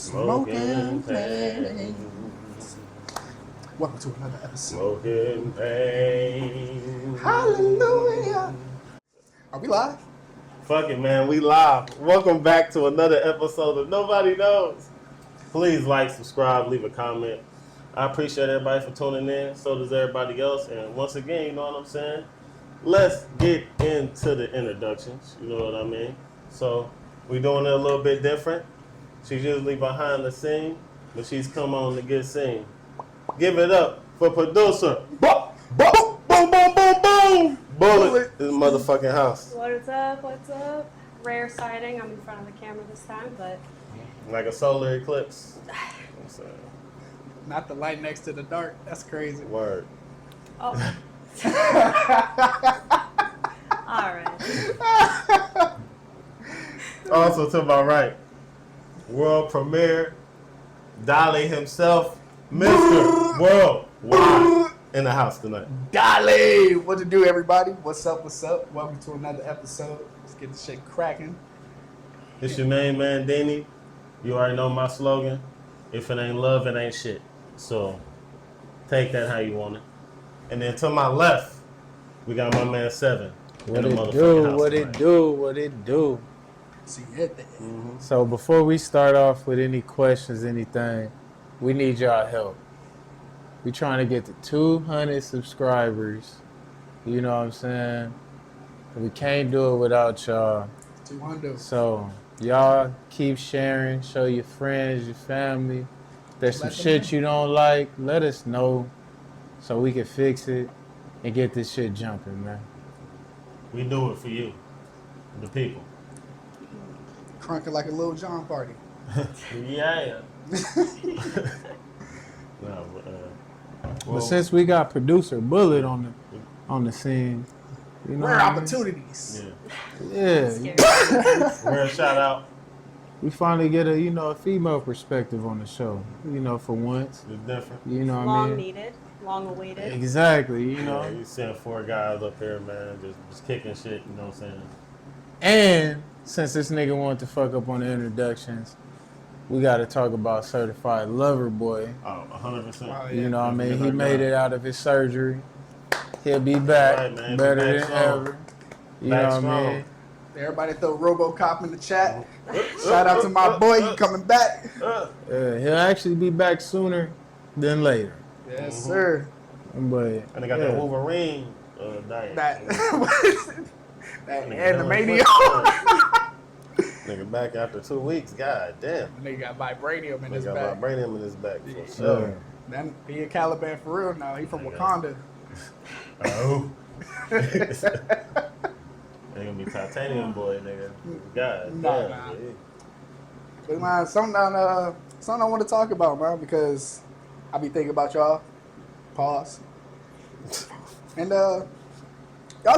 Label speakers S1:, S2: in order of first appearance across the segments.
S1: Smoking Pains. Welcome to another episode.
S2: Smoking Pains.
S1: Hallelujah. Are we live?
S2: Fuck it, man. We live. Welcome back to another episode of Nobody Knows. Please like, subscribe, leave a comment. I appreciate everybody for tuning in. So does everybody else. And once again, you know what I'm saying? Let's get into the introductions. You know what I mean? So we're doing it a little bit different. She's usually behind the scene, but she's come on to get seen. Give it up for producer. Boom, boom, boom, boom, boom, boom. Bullet in the motherfucking house.
S3: What's up? What's up? Rare sighting. I'm in front of the camera this time, but
S2: Like a solar eclipse. I'm saying.
S1: Not the light next to the dark. That's crazy.
S2: Word.
S3: oh. All right.
S2: Also to my right, world premiere, Dolly himself, Mr. Worldwide, in the house tonight.
S1: Dolly! What to do, everybody? What's up? What's up? Welcome to another episode. Let's get this shit cracking.
S2: It's your main man, Danny. You already know my slogan. If it ain't love, it ain't shit. So, take that how you want it. And then to my left, we got my man Seven.
S4: What it do, what it do, what it do.
S1: See it there.
S2: Mm-hmm.
S4: So before we start off with any questions, anything, we need y'all help. We trying to get to 200 subscribers. You know what I'm saying? We can't do it without y'all.
S1: 200.
S4: So y'all keep sharing, show your friends, your family. If there's some
S1: Let them
S4: shit
S1: know.
S4: you don't like, let us know so we can fix it and get this shit jumping, man.
S2: We do it for you, the people.
S1: Crunking like a little John party.
S2: Yeah. No,
S4: But since we got producer Bullet on the scene, you know,
S1: Rare
S4: what I mean?
S1: opportunities.
S2: yeah.
S4: Yeah,
S2: Rare shout out.
S4: we finally get a female perspective on the show. For once,
S2: It's different.
S4: you know what I
S3: Long
S4: mean?
S3: needed, long awaited.
S4: Exactly,
S2: You send 4 guys up here, man, just kicking shit, you know what I'm saying?
S4: And since this nigga wanted to fuck up on the introductions, we got to talk about Certified Lover Boy.
S2: Oh, 100%.
S1: Oh, yeah.
S4: You know what I mean?
S2: That's
S4: He
S2: our
S4: made
S2: guy.
S4: it out of his surgery. He'll be back,
S2: Right, man.
S4: better
S2: Back
S4: than
S2: strong.
S4: ever. You
S2: Back
S4: know what I
S2: strong.
S4: mean?
S1: Everybody throw RoboCop in the chat. Shout out to my boy. He coming back.
S4: He'll actually be back sooner than later.
S1: Yes, sir.
S4: But
S2: And they got that Wolverine diet.
S1: That, that
S2: Nigga,
S1: Animania.
S2: Nigga back after 2 weeks. God damn.
S1: Nigga got vibranium in his
S2: Nigga
S1: back.
S2: got vibranium in his back for
S1: Yeah.
S2: sure.
S1: Then he a Caliban for real now. He from
S2: Nigga.
S1: Wakanda.
S2: Oh. They gonna be titanium boy, nigga. God
S1: Nah,
S2: damn.
S1: nah.
S2: Yeah.
S1: But man, something I want to talk about, man, because I be thinking about y'all. Pause. And y'all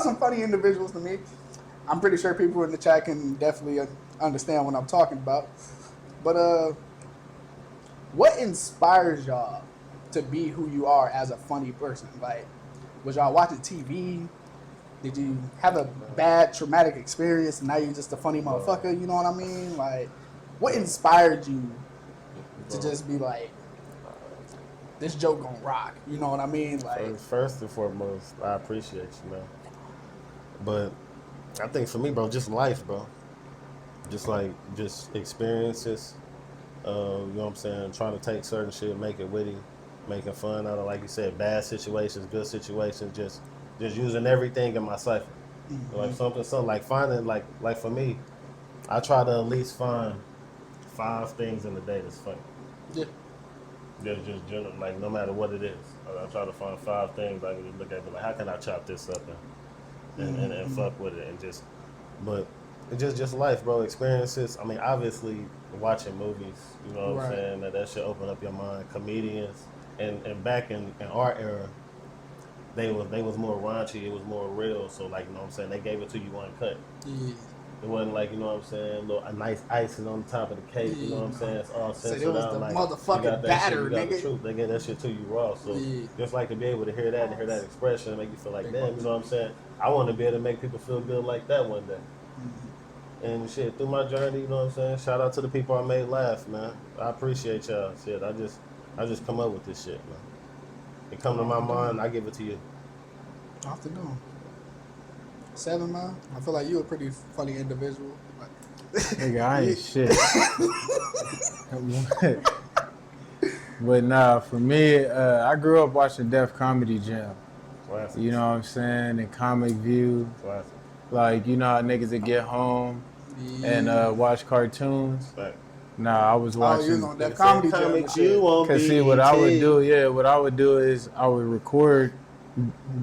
S1: some funny individuals to me. I'm pretty sure people in the chat can definitely understand what I'm talking about. But what inspires y'all to be who you are as a funny person? Like, was y'all watching TV? Did you have a bad traumatic experience and now you're just a funny motherfucker? You know what I mean? Like, what inspired you to just be like, this joke gonna rock? You know what I mean? Like,
S2: First and foremost, I appreciate you, man. But I think for me, bro, just life, bro. Just experiences. You know what I'm saying? Trying to take certain shit, make it witty, making fun out of, like you said, bad situations, good situations, just using everything in my cipher. Like something like finding, like for me, I try to at least find 5 things in the day that's funny.
S1: yeah.
S2: Just general, like no matter what it is. I try to find 5 things I can look at, but like, how can I chop this up and fuck with it but it's just life, bro. Experiences. I mean, obviously watching movies, you know what I'm
S1: Right.
S2: saying, that should open up your mind. Comedians and back in our era, they was more raunchy, it was more real. So like, you know what I'm saying, they gave it to you uncut.
S1: Yeah.
S2: It wasn't like, you know what I'm saying, a nice icing on top of the cake, you know what I'm saying? It's all
S1: So
S2: censored
S1: it was
S2: out.
S1: the
S2: Like,
S1: motherfucking
S2: you got that
S1: batter,
S2: shit, you got the
S1: nigga.
S2: truth. They get that shit to you raw. So
S1: Yeah.
S2: just like to be able to hear that and hear that expression and make you feel like, damn, you know what I'm saying? I want to be able to make people feel good like that one day. And shit, through my journey, you know what I'm saying? Shout out to the people I made laugh, man. I appreciate y'all. Shit, I just come up with this shit, man. It come to my mind, I give it to you.
S1: Off the dome. 7, man. I feel like you a pretty funny individual.
S4: Nigga, I ain't shit. But nah, for me, I grew up watching Def Comedy Jam.
S2: Classic.
S4: You know what I'm saying? And Comic View.
S2: Classic.
S4: Like, you know how niggas that get home and watch cartoons?
S2: Fact.
S1: Oh,
S4: Nah, I was
S1: you was
S4: watching.
S1: on Def Comedy Jam and shit.
S2: You won't
S4: Cause see, what I would do is I would record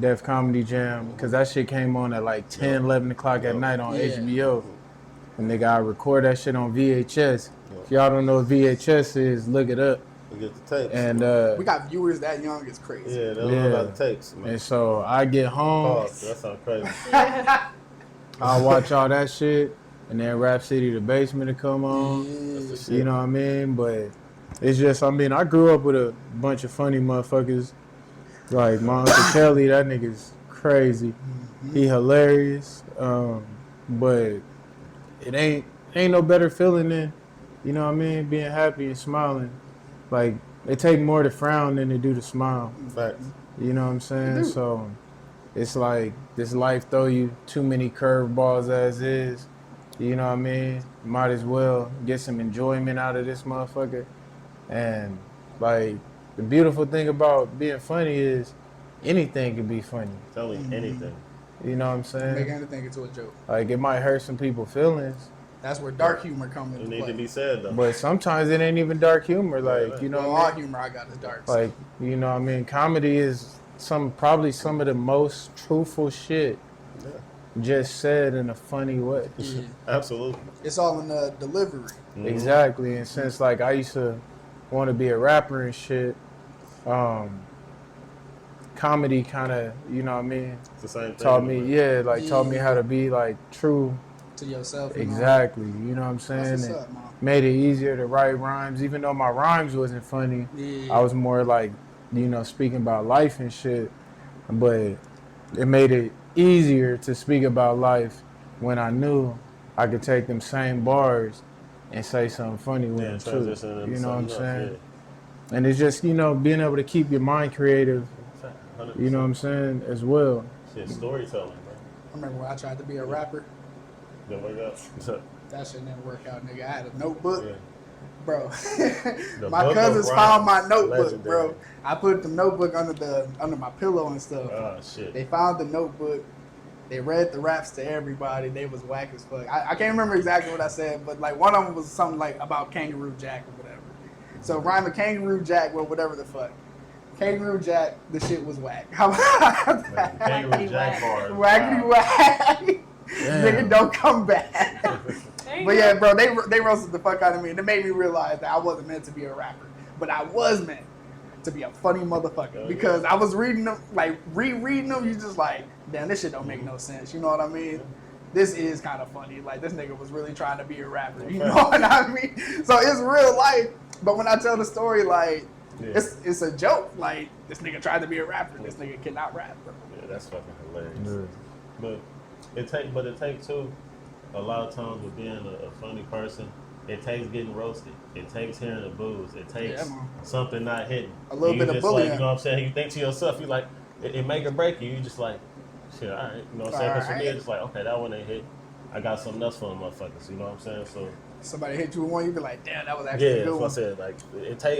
S4: Def Comedy Jam, cause that shit came on at like 10, 11 o'clock at night on
S1: Yeah.
S4: HBO. And nigga, I record that shit on VHS. If y'all don't know what VHS is, look it up.
S2: You get the tapes.
S4: And
S1: We got viewers that young. It's crazy.
S2: yeah, they don't know about the tapes, man.
S4: and so I get home,
S2: Pause. That sounds crazy.
S4: I watch all that shit, and then Rap City The Basement to come on.
S2: That's the shit.
S4: You know what I mean? But it's just, I mean, I grew up with a bunch of funny motherfuckers. Like my Uncle Kelly, that nigga's crazy. He hilarious. But it ain't no better feeling than, you know what I mean, being happy and smiling. Like, it take more to frown than to do to smile.
S2: Facts.
S4: You know what I'm saying? So it's like this life throw you too many curveballs as is. You know what I mean? Might as well get some enjoyment out of this motherfucker. And like the beautiful thing about being funny is anything can be funny.
S2: Tell me anything.
S4: You know what I'm
S1: Make
S4: saying?
S1: anything into a joke.
S4: Like it might hurt some people's feelings,
S1: That's where dark humor comes
S2: It
S1: into
S2: need
S1: play.
S2: to be said though.
S4: but sometimes it ain't even dark humor. Like, you know
S1: Well,
S4: what I
S1: all
S4: mean?
S1: humor I got is dark.
S4: Like, you know what I mean? Comedy is probably some of the most truthful shit
S2: Yeah.
S4: just said in a funny way.
S1: Yeah.
S2: Absolutely.
S1: It's all in the delivery.
S2: Mhm.
S4: Exactly. And since like I used to want to be a rapper and shit, comedy kind of, you know what I mean,
S2: It's the same thing.
S4: taught me how to be like true.
S1: To yourself. you know?
S4: Exactly. You know what I'm saying?
S1: That's
S4: And
S1: what's up, man.
S4: made it easier to write rhymes, even though my rhymes wasn't funny.
S1: Yeah.
S4: I was more like, you know, speaking about life and shit. But it made it easier to speak about life when I knew I could take them same bars and say something funny with
S2: Yeah,
S4: them too.
S2: transition into
S4: You know what I'm
S2: something else,
S4: saying? And it's just, you know, being able to keep your mind creative,
S2: Yeah. 100%.
S4: you know what I'm saying, as well.
S2: Shit, storytelling, bro.
S1: I remember when I tried to be a rapper.
S2: Then wake up.
S1: That shit didn't work out, nigga. I had a notebook.
S2: Yeah.
S1: Bro,
S2: The
S1: my
S2: book of
S1: cousins found my
S2: rhymes.
S1: notebook, bro.
S2: Legendary.
S1: I put the notebook under my pillow and stuff.
S2: Oh shit.
S1: They found the notebook. They read the raps to everybody. They was whack as fuck. I can't remember exactly what I said, but like one of them was something like about Kangaroo Jack or whatever. So rhyming Kangaroo Jack with whatever the fuck. Kangaroo Jack, the shit was whack. How about that?
S2: Kangaroo Jack bars.
S1: Wackety
S2: Wow.
S1: whack.
S4: Damn.
S1: Nigga, don't come back.
S3: There you
S1: But
S3: go.
S1: yeah, bro, they roasted the fuck out of me, and it made me realize that I wasn't meant to be a rapper, but I was meant to be a funny motherfucker
S2: Oh,
S1: because I was reading them, like rereading them. You just like, damn, this shit don't make no sense. You know what I mean? This is kind of funny. Like this nigga was really trying to be a rapper. You know what I mean? So it's real life. But when I tell the story, like
S2: Yeah.
S1: it's a joke. Like this nigga tried to be a rapper. This nigga cannot rap, bro.
S2: Yeah, that's fucking hilarious.
S4: Yeah.
S2: But it takes too. A lot of times with being a funny person, it takes getting roasted. It takes hearing the boos. It takes
S1: Yeah, man.
S2: something not hitting.
S1: A little
S2: You
S1: bit of
S2: just
S1: bullying.
S2: Like, you know what I'm saying? You think to yourself, you like, it make or break you. You just like, shit, all right. You know what I'm saying? Because for me,
S1: Alright.
S2: it's just like, okay, that one ain't hit. I got something else for them motherfuckers. You know what I'm saying? So
S1: Somebody hit you with one, you be like, damn, that was actually
S2: yeah,
S1: a
S2: that's
S1: good
S2: what I
S1: one.
S2: said. Like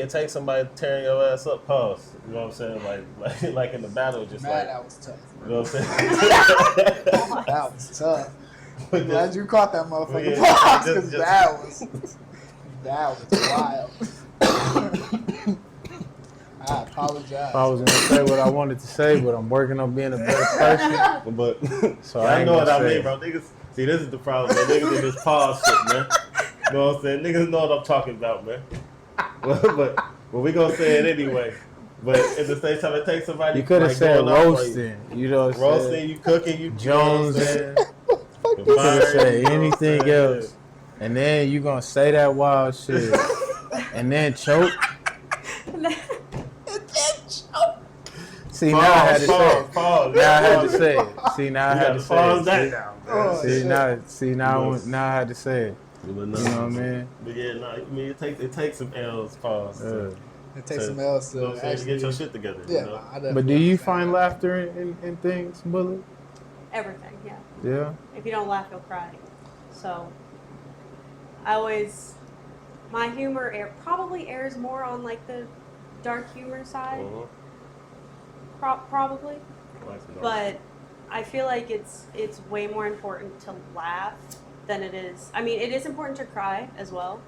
S2: it takes somebody tearing your ass up. Pause. You know what I'm saying? Like in the battle, just
S1: Man,
S2: like
S1: that was tough.
S2: you know what I'm saying?
S1: That was tough.
S2: But
S1: Glad
S2: just-
S1: you caught that motherfucker.
S2: Yeah,
S1: Pause,
S2: just-
S1: 'cause
S2: just-
S1: that was wild. I apologize.
S4: I was gonna say what I wanted to say, but I'm working on being a better person.
S2: But
S4: So
S2: y'all
S4: I ain't
S2: know what
S4: gonna
S2: I
S4: say
S2: mean,
S4: it.
S2: bro. Niggas, see, this is the problem. Man. Niggas in this pause shit, man. You know what I'm saying? Niggas know what I'm talking about, man. but we gonna say it anyway. But at the same time, it takes somebody.
S4: You could have
S2: like,
S4: said
S2: going off on you.
S4: roasting. You know what I'm
S2: Roasting,
S4: saying?
S2: you cooking, you
S4: Jones.
S2: You know what I'm saying?
S4: You could have said
S2: Firing, you know what I'm
S4: anything
S2: saying?
S4: else. And then you gonna say that wild shit. And then choke. See, now I had to say it.
S2: Pause.
S4: Now I had to say it. See, now I
S2: You
S4: had
S2: got
S4: to
S2: to
S4: say
S2: pause
S4: it.
S2: that down.
S1: Oh,
S4: See,
S1: shit.
S4: now I had to say it.
S2: You
S4: You know what I mean?
S2: But yeah, no, I mean it takes some L's, pause.
S1: It takes some else
S2: You know
S1: to
S2: what I'm saying? To
S1: actually
S2: get your shit together.
S1: Yeah,
S2: You know?
S1: nah, I definitely
S4: But do you
S1: understand
S4: find
S1: that.
S4: laughter in things, Bullet?
S3: Everything, yeah.
S4: Yeah.
S3: If you don't laugh, you'll cry. So, my humor probably airs more on like the dark humor side, probably. But I feel like it's way more important to laugh than it is. I mean, it is important to cry as well.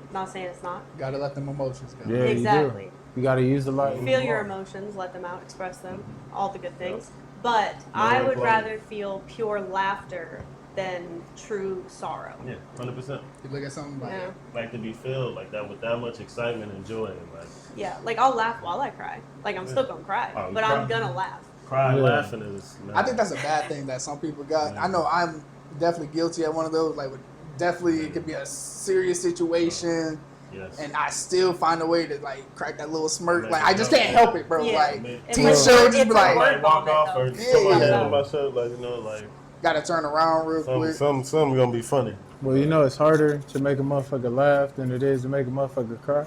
S3: I'm not saying it's not.
S1: Gotta let them emotions go.
S4: Yeah,
S3: Exactly.
S4: you do. You got to use the light.
S3: Feel your emotions, let them out, express them, all the good things. But I would
S2: imploding.
S3: rather feel pure laughter than true sorrow.
S2: Yeah, 100%.
S1: You look at something like
S3: Yeah.
S2: Like to be filled like that with that much excitement and joy and like
S3: Yeah, like I'll laugh while I cry. Like I'm still gonna cry,
S2: Oh, you
S3: but
S2: cry?
S3: I'm gonna laugh.
S2: cry
S4: Yeah.
S2: laughing is.
S1: I think that's a bad thing that some people got.
S2: Yeah.
S1: I know I'm definitely guilty at one of those. Like, definitely it could be a serious situation,
S2: yes.
S1: and I still find a way to like crack that little smirk.
S2: Make
S1: Like
S2: it
S1: I just
S2: up.
S1: can't help it, bro.
S3: Yeah.
S1: Like
S3: It's
S1: teen
S3: like-
S1: show just
S3: it's
S1: be
S3: a
S1: like
S3: word
S2: Like walk
S3: vomit,
S2: off
S3: though.
S2: or
S1: Yeah,
S2: somebody
S1: yeah.
S2: on my shirt, like you know, like
S1: gotta turn around real quick.
S2: some gonna be funny.
S4: Well, you know, it's harder to make a motherfucker laugh than it is to make a motherfucker cry.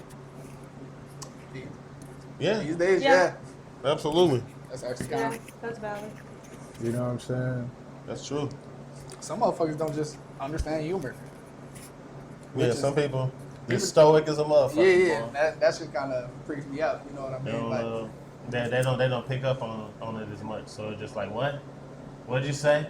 S2: Yeah,
S1: These days,
S3: Yeah.
S1: yeah,
S2: absolutely,
S1: that's actually
S3: Yeah,
S1: kind of.
S3: that's valid.
S4: You know what I'm saying?
S2: that's true.
S1: Some motherfuckers don't just understand humor.
S2: Yeah,
S1: Which is-
S2: some people just stoic as a motherfucker.
S1: Yeah, yeah,
S2: boy.
S1: that shit kind of freaks me out. You know what I
S2: They
S1: mean?
S2: don't,
S1: Like,
S2: they don't pick up on it as much. So it's just like, what? What'd you say?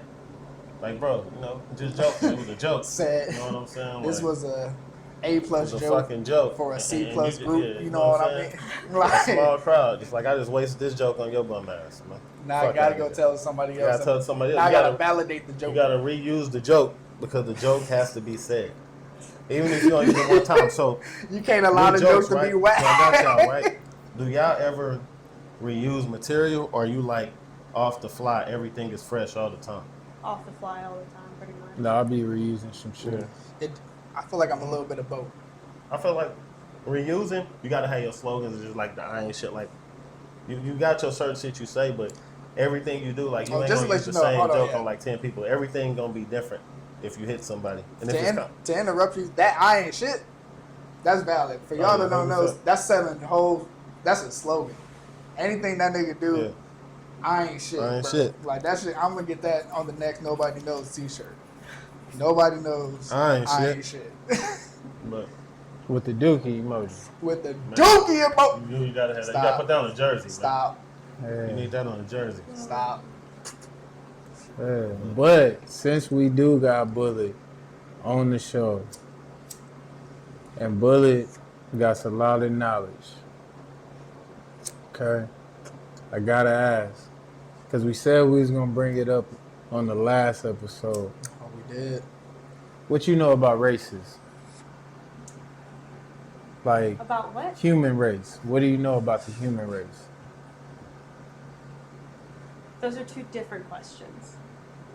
S2: Like, bro, you know, just joke. It was a joke.
S1: Sad.
S2: You know what I'm saying?
S1: this
S2: Like,
S1: was a
S2: it
S1: plus
S2: was a
S1: joke
S2: fucking joke
S1: for a C
S2: And
S1: plus
S2: you-
S1: group.
S2: yeah,
S1: you know what I
S2: saying?
S1: mean?
S2: A small
S1: Like,
S2: crowd. Just like I just wasted this joke on your bum ass, man.
S1: now I
S2: Fuck
S1: gotta
S2: outta
S1: go
S2: here.
S1: tell somebody
S2: You
S1: else.
S2: gotta tell somebody else.
S1: Now I
S2: You
S1: gotta
S2: gotta-
S1: validate the joke.
S2: You gotta reuse the joke because the joke has to be said, even if you don't use it one time. So
S1: You can't allow
S2: new
S1: the jokes to
S2: right?
S1: be whack.
S2: So I got y'all right. Do y'all ever reuse material, or you like off the fly? Everything is fresh all the time.
S3: Off the fly all the time, pretty much.
S4: No, I'll be reusing some shit.
S1: I feel like I'm a little bit of both.
S2: I feel like reusing, you gotta have your slogans, just like the iron shit. Like you got your certain shit you say, but everything you do, like you
S1: Oh,
S2: ain't
S1: just to
S2: gonna
S1: let
S2: use the
S1: you know,
S2: same
S1: hold on,
S2: joke
S1: yeah.
S2: on like 10 people. Everything gonna be different if you hit somebody. And if it's
S1: To interrupt you, that I ain't shit, that's valid. For y'all that don't know,
S2: 100%.
S1: that's selling the whole, that's a slogan. Anything that nigga do,
S2: yeah.
S1: I ain't shit.
S2: I ain't
S1: bro.
S2: shit.
S1: Like that shit, I'm gonna get that on the next Nobody Knows t-shirt. Nobody knows
S2: I ain't
S1: shit.
S2: But
S4: With the dookie emoji.
S1: With the dookie emoji.
S2: you gotta have that. You
S1: Stop.
S2: gotta put that on a jersey.
S1: Stop.
S2: Man. You
S4: Yeah.
S2: need that on a jersey.
S1: Stop.
S4: Yeah. But since we do got Bullet on the show, and Bullet got a lot of knowledge, okay, I gotta ask, because we said we was gonna bring it up on the last episode.
S1: Oh, we did.
S4: What you know about races? Like
S3: About what?
S4: human race. What do you know about the human race?
S3: Those are two different questions.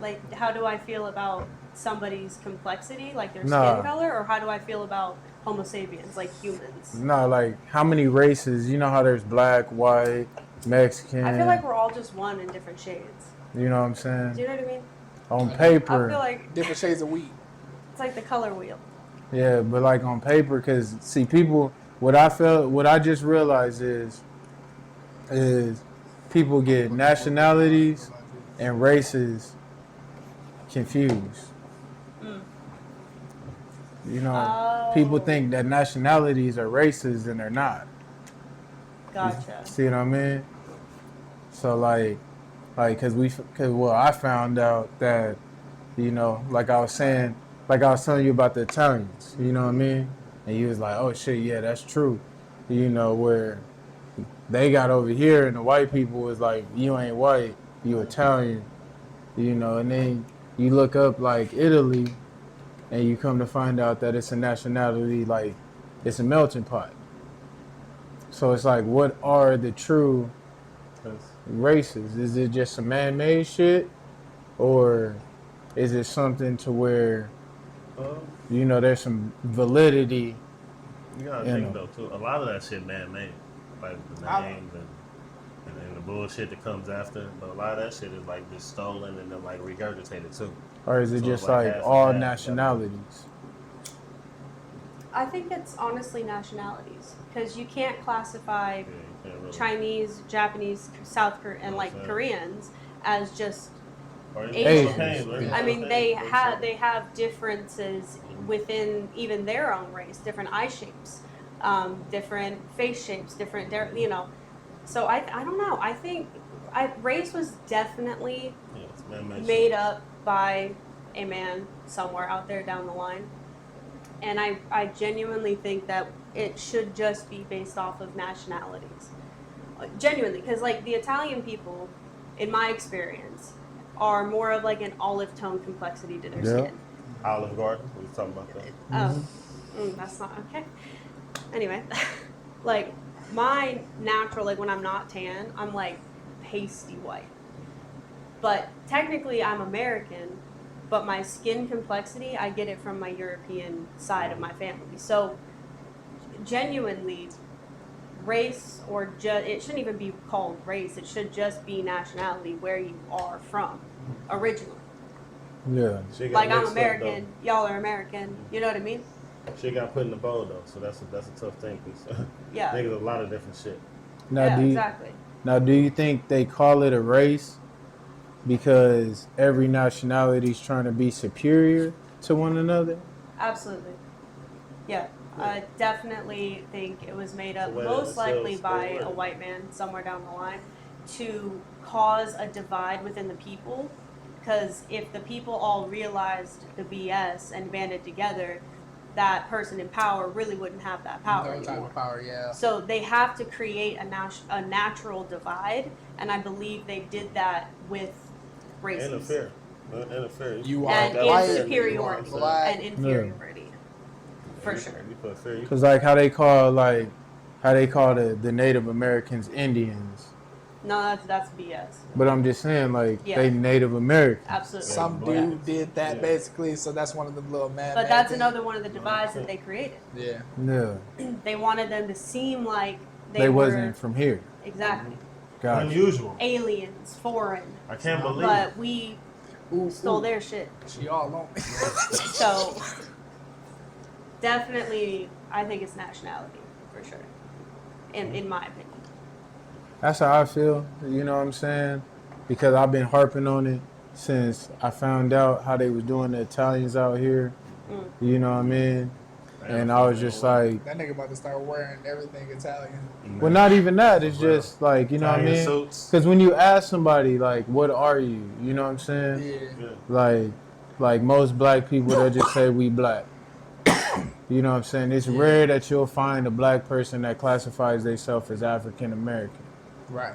S3: Like, how do I feel about somebody's complexity, like their
S4: Nah.
S3: skin color, or how do I feel about Homo sapiens, like humans?
S4: No, like how many races? You know how there's black, white, Mexican.
S3: I feel like we're all just one in different shades.
S4: You know what I'm
S3: Do
S4: saying?
S3: you know what I mean?
S4: On
S3: I
S4: paper,
S3: feel like
S1: Different shades of weed.
S3: it's like the color wheel.
S4: yeah, but like on paper, because see, people, what I just realized is people get nationalities and races confused.
S3: Mm.
S4: You know,
S3: Oh.
S4: people think that nationalities are races and they're not.
S3: Gotcha.
S4: See what I mean? So like, cause I found out that, you know, like I was telling you about the Italians, you know what I mean? And you was like, oh shit, yeah, that's true. You know, where they got over here and the white people was like, you ain't white, you Italian, you know, and then you look up like Italy and you come to find out that it's a nationality, like it's a melting pot. So it's like, what are the true races? Is it just some man-made shit, or is it something to where, you know, there's some validity?
S2: You gotta
S4: You
S2: think
S4: know.
S2: though too. A lot of that shit man-made, like the
S1: I-
S2: names and and the bullshit that comes after. But a lot of that shit is like just stolen and then like regurgitated too.
S4: Or is it
S2: So
S4: just
S2: it's like
S4: like
S2: half and
S4: all
S2: half,
S4: nationalities?
S3: I think it's honestly nationalities because you can't classify
S2: Yeah, you can't really.
S3: Chinese, Japanese, South Korean, and like
S2: Okay.
S3: Koreans as just.
S2: Or even
S3: Asians.
S2: Philippines, right?
S3: I mean,
S2: Philippines,
S3: they have differences within even their own race, different eye shapes, different face shapes, different you know. So I don't know. I think race was definitely
S2: Yeah, it's man-made
S3: made
S2: shit.
S3: up by a man somewhere out there down the line. And I genuinely think that it should just be based off of nationalities. Genuinely, because like the Italian people, in my experience, are more of like an olive tone complexity to their
S4: Yeah.
S3: skin.
S2: Olive Garden. We was talking about that.
S3: Oh, that's not okay. Anyway, like my natural, like when I'm not tan, I'm like pasty white. But technically, I'm American, but my skin complexity, I get it from my European side of my family. So, genuinely, race or it shouldn't even be called race. It should just be nationality, where you are from originally.
S4: Yeah.
S2: Shit got
S3: Like I'm
S2: mixed up,
S3: American, y'all are American. You know what I mean?
S2: though. Shit got put in the bowl though, so that's a tough thing. Cause
S3: Yeah.
S2: niggas a lot of different shit.
S4: Now,
S3: Yeah,
S4: do you,
S3: exactly.
S4: now, do you think they call it a race because every nationality is trying to be superior to one another?
S3: Absolutely. Yeah. I definitely think it was made up
S2: The way that
S3: most
S2: it
S3: likely
S2: sells,
S3: by
S2: they
S3: a
S2: would.
S3: white man somewhere down the line to cause a divide within the people. Because if the people all realized the BS and banded together, that person in power really wouldn't have that power
S1: No type
S3: anymore.
S1: of power, yeah.
S3: So they have to create a natural divide, and I believe they did that with races
S2: Interfere. Interfere.
S1: You are
S3: and
S1: white,
S3: in
S1: you are
S3: superiority
S1: black.
S3: and inferiority, for sure.
S2: You put fear. You
S4: Because like how they call the Native Americans Indians,
S3: No, that's BS.
S4: but I'm just saying like
S3: Yeah.
S4: they Native Americans.
S3: Absolutely.
S1: Some
S2: Black.
S1: dude did that
S2: Yeah.
S1: basically, so that's one of the little man.
S3: But that's another one of the divides that they created.
S1: Yeah.
S4: Yeah,
S3: They wanted them to seem like
S4: they
S3: were
S4: wasn't from here.
S3: exactly
S4: Gotcha.
S2: unusual.
S3: aliens, foreign,
S2: I can't believe.
S3: but we
S1: Ooh,
S3: stole
S1: ooh.
S3: their shit.
S1: She all on me.
S3: So definitely, I think it's nationality for sure. In my opinion.
S4: That's how I feel. You know what I'm saying? Because I've been harping on it since I found out how they was doing the Italians out here.
S3: Mm.
S4: You know what I mean? And I was just like,
S1: That nigga about to start wearing everything Italian.
S4: well, not even that. It's just like, you know what I
S2: Italian
S4: mean?
S2: suits.
S4: Because when you ask somebody, like, what are you? You know what I'm saying?
S1: Yeah.
S2: Yeah.
S4: Like most black people, they'll just say we black. You know what I'm saying? It's rare that you'll find a black person that classifies themselves as African American.
S1: Right.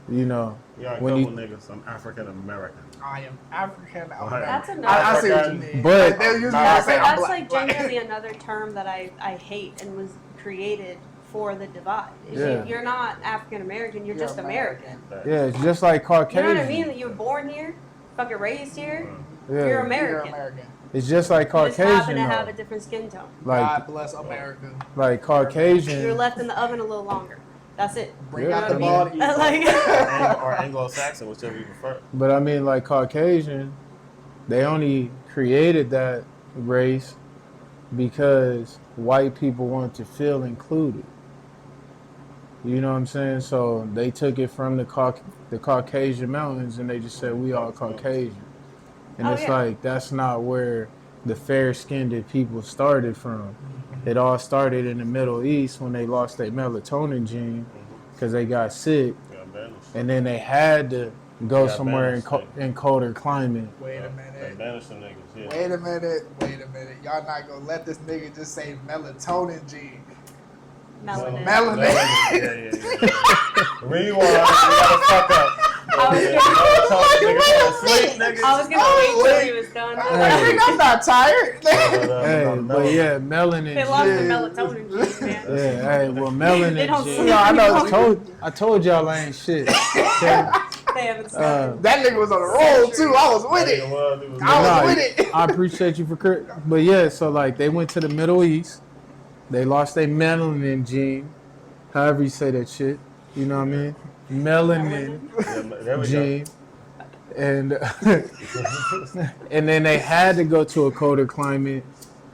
S4: You know,
S2: You got a
S4: when
S2: couple niggas. I'm African American.
S1: I am African.
S3: That's another.
S1: I see what you mean.
S4: But-
S1: Like, they'll use me
S3: Yeah,
S1: to
S3: so
S1: say I'm
S3: that's
S1: black.
S3: like genuinely another term that I hate and was created for the divide.
S4: Yeah.
S3: You're not African American, you're just American.
S4: yeah, it's just like
S3: You
S4: Caucasian.
S3: know what I mean? That you were born here, fucking raised here,
S4: Yeah.
S3: you're
S1: You're
S3: American.
S1: American.
S4: It's just like
S3: You just happen
S4: Caucasian
S3: to have a
S4: though.
S3: different skin tone.
S4: Like
S1: God bless America.
S4: like Caucasian.
S3: You're left in the oven a little longer. That's it.
S1: Bring
S4: Yeah.
S1: out the
S3: You know
S1: body.
S3: what I mean? Like,
S2: Or Anglo-Saxon, whichever you prefer.
S4: But I mean, like Caucasian, they only created that race because white people want to feel included. You know what I'm saying? So they took it from the Caucasian mountains and they just said we all Caucasian. And
S3: Oh,
S4: it's
S3: yeah.
S4: like that's not where the fair-skinned people started from. It all started in the Middle East when they lost their melatonin gene because they got sick,
S2: Got banished.
S4: and then they had to go
S2: Got
S4: somewhere in,
S2: banished,
S4: in colder climate.
S1: Wait a
S2: They
S1: minute.
S2: banished some niggas. Yeah.
S1: Wait a minute. Wait a minute. Y'all not gonna let this nigga just say melatonin gene.
S3: melanin.
S1: Melanin.
S2: Yeah. Rewind. You gotta fuck up.
S3: I was
S2: Yeah,
S3: gonna-
S2: Sleep, nigga.
S3: I was gonna wait till he was done.
S1: Nigga, I'm not tired.
S4: Hey, but yeah, melanin.
S3: They lost the
S4: gene.
S3: melatonin gene, man.
S4: Yeah, hey, well, melanin.
S3: They don't
S4: gene-
S3: sleep.
S1: No, I know.
S4: I told y'all I ain't shit. Okay?
S3: They haven't slept.
S1: That nigga was on a roll too. I was with it. I was with it.
S4: I appreciate you for, but yeah. So like, they went to the Middle East. They lost their melanin gene, however you say that shit, You know what I mean? Melanin
S2: Yeah, there we
S4: gene. And and then they had to go to a colder climate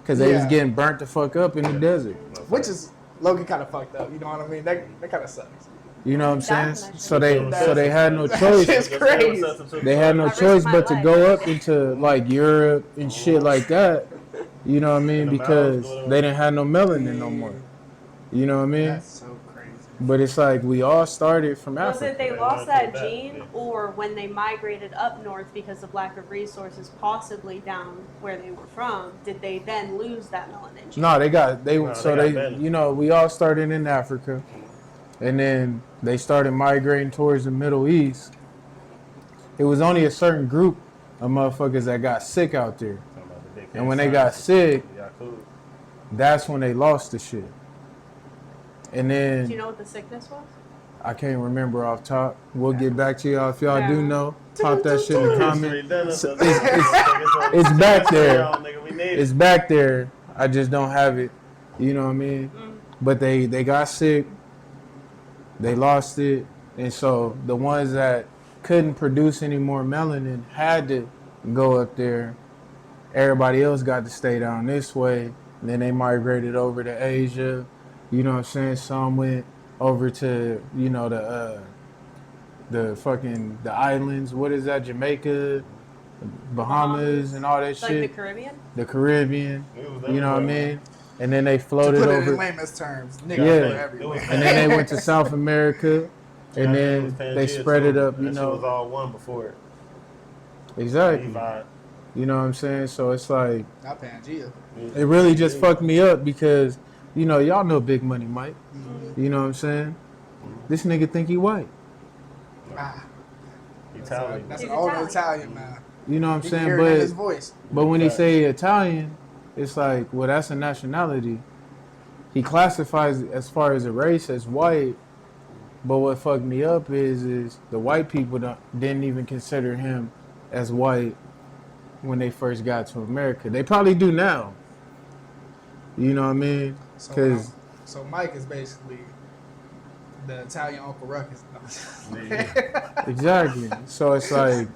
S4: because they was
S1: Yeah.
S4: getting burnt the fuck up in the desert.
S2: go.
S1: Which is Logan kind of fucked up. You know what I mean? That kind of sucks.
S4: You know what I'm saying?
S3: Definitely.
S4: So they had no
S1: That
S4: choice.
S1: shit's crazy.
S4: They had no
S3: I risked
S4: choice
S3: my
S4: but to
S3: life.
S4: go up into like Europe and shit like that. You know what I mean?
S2: In the
S4: Because
S2: mountains,
S4: they didn't have no melanin no more. You know what I mean?
S1: That's so crazy.
S4: But it's like we all started from
S3: Was
S4: Africa.
S3: it they
S2: They
S3: lost
S2: wanted
S3: that
S2: to go back,
S3: gene,
S2: yeah.
S3: or when they migrated up north because of lack of resources, possibly down where they were from, did they then lose that melanin gene?
S4: No, they
S2: No,
S4: so
S2: they
S4: they
S2: got better.
S4: you know, we all started in Africa and then they started migrating towards the Middle East. It was only a certain group of motherfuckers that got sick out there. And when they got sick,
S2: yeah, cool.
S4: that's when they lost the shit. And
S3: Do you
S4: then
S3: know what the sickness was?
S4: I can't remember off top. We'll get back to y'all if y'all do
S3: Yeah.
S4: know. Pop that shit in the
S2: History
S4: comment.
S2: done
S4: It's,
S2: us.
S4: it's back there.
S2: Nigga, we need it.
S4: It's back there. I just don't have it. You know what I mean? But they got sick. They lost it. And so the ones that couldn't produce any more melanin had to go up there. Everybody else got to stay down this way. Then they migrated over to Asia. You know what I'm saying? Some went over to, you know, the islands. What is that? Jamaica, Bahamas, and all that
S3: Like the
S4: shit.
S3: Caribbean?
S4: The Caribbean.
S2: It was
S4: You know what I
S2: everywhere,
S4: mean? And then they
S1: To
S4: floated
S1: put it in
S4: over.
S1: layman's terms, niggas
S4: Yeah.
S1: were
S2: It
S1: everywhere.
S2: was-
S4: And then they went to South America. And
S2: Yeah, it
S4: then
S2: was
S4: they
S2: Pangea,
S4: spread it
S2: too.
S4: up, you
S2: That shit was
S4: know.
S2: all one before it.
S4: Exactly.
S2: Levi.
S4: You know what I'm saying? So it's like,
S1: Not Pangea.
S4: it really just fucked me up because, you know, y'all know Big Money Mike.
S1: Mm-hmm.
S4: You know what I'm saying? This nigga think he white.
S1: Ah,
S2: Italian.
S1: that's
S3: He's
S1: an old
S3: Italian.
S1: Italian man.
S4: You know what I'm
S1: You can
S4: saying?
S1: hear it in his
S4: But
S1: voice.
S4: when he
S2: Facts.
S4: say Italian, it's like, well, that's a nationality. He classifies it as far as a race as white. But what fucked me up is the white people didn't even consider him as white when they first got to America. They probably do now. You know what I mean?
S1: So,
S4: 'Cause-
S1: so Mike is basically the Italian Uncle Ruckus.
S2: Yeah.
S4: Exactly. So it's like,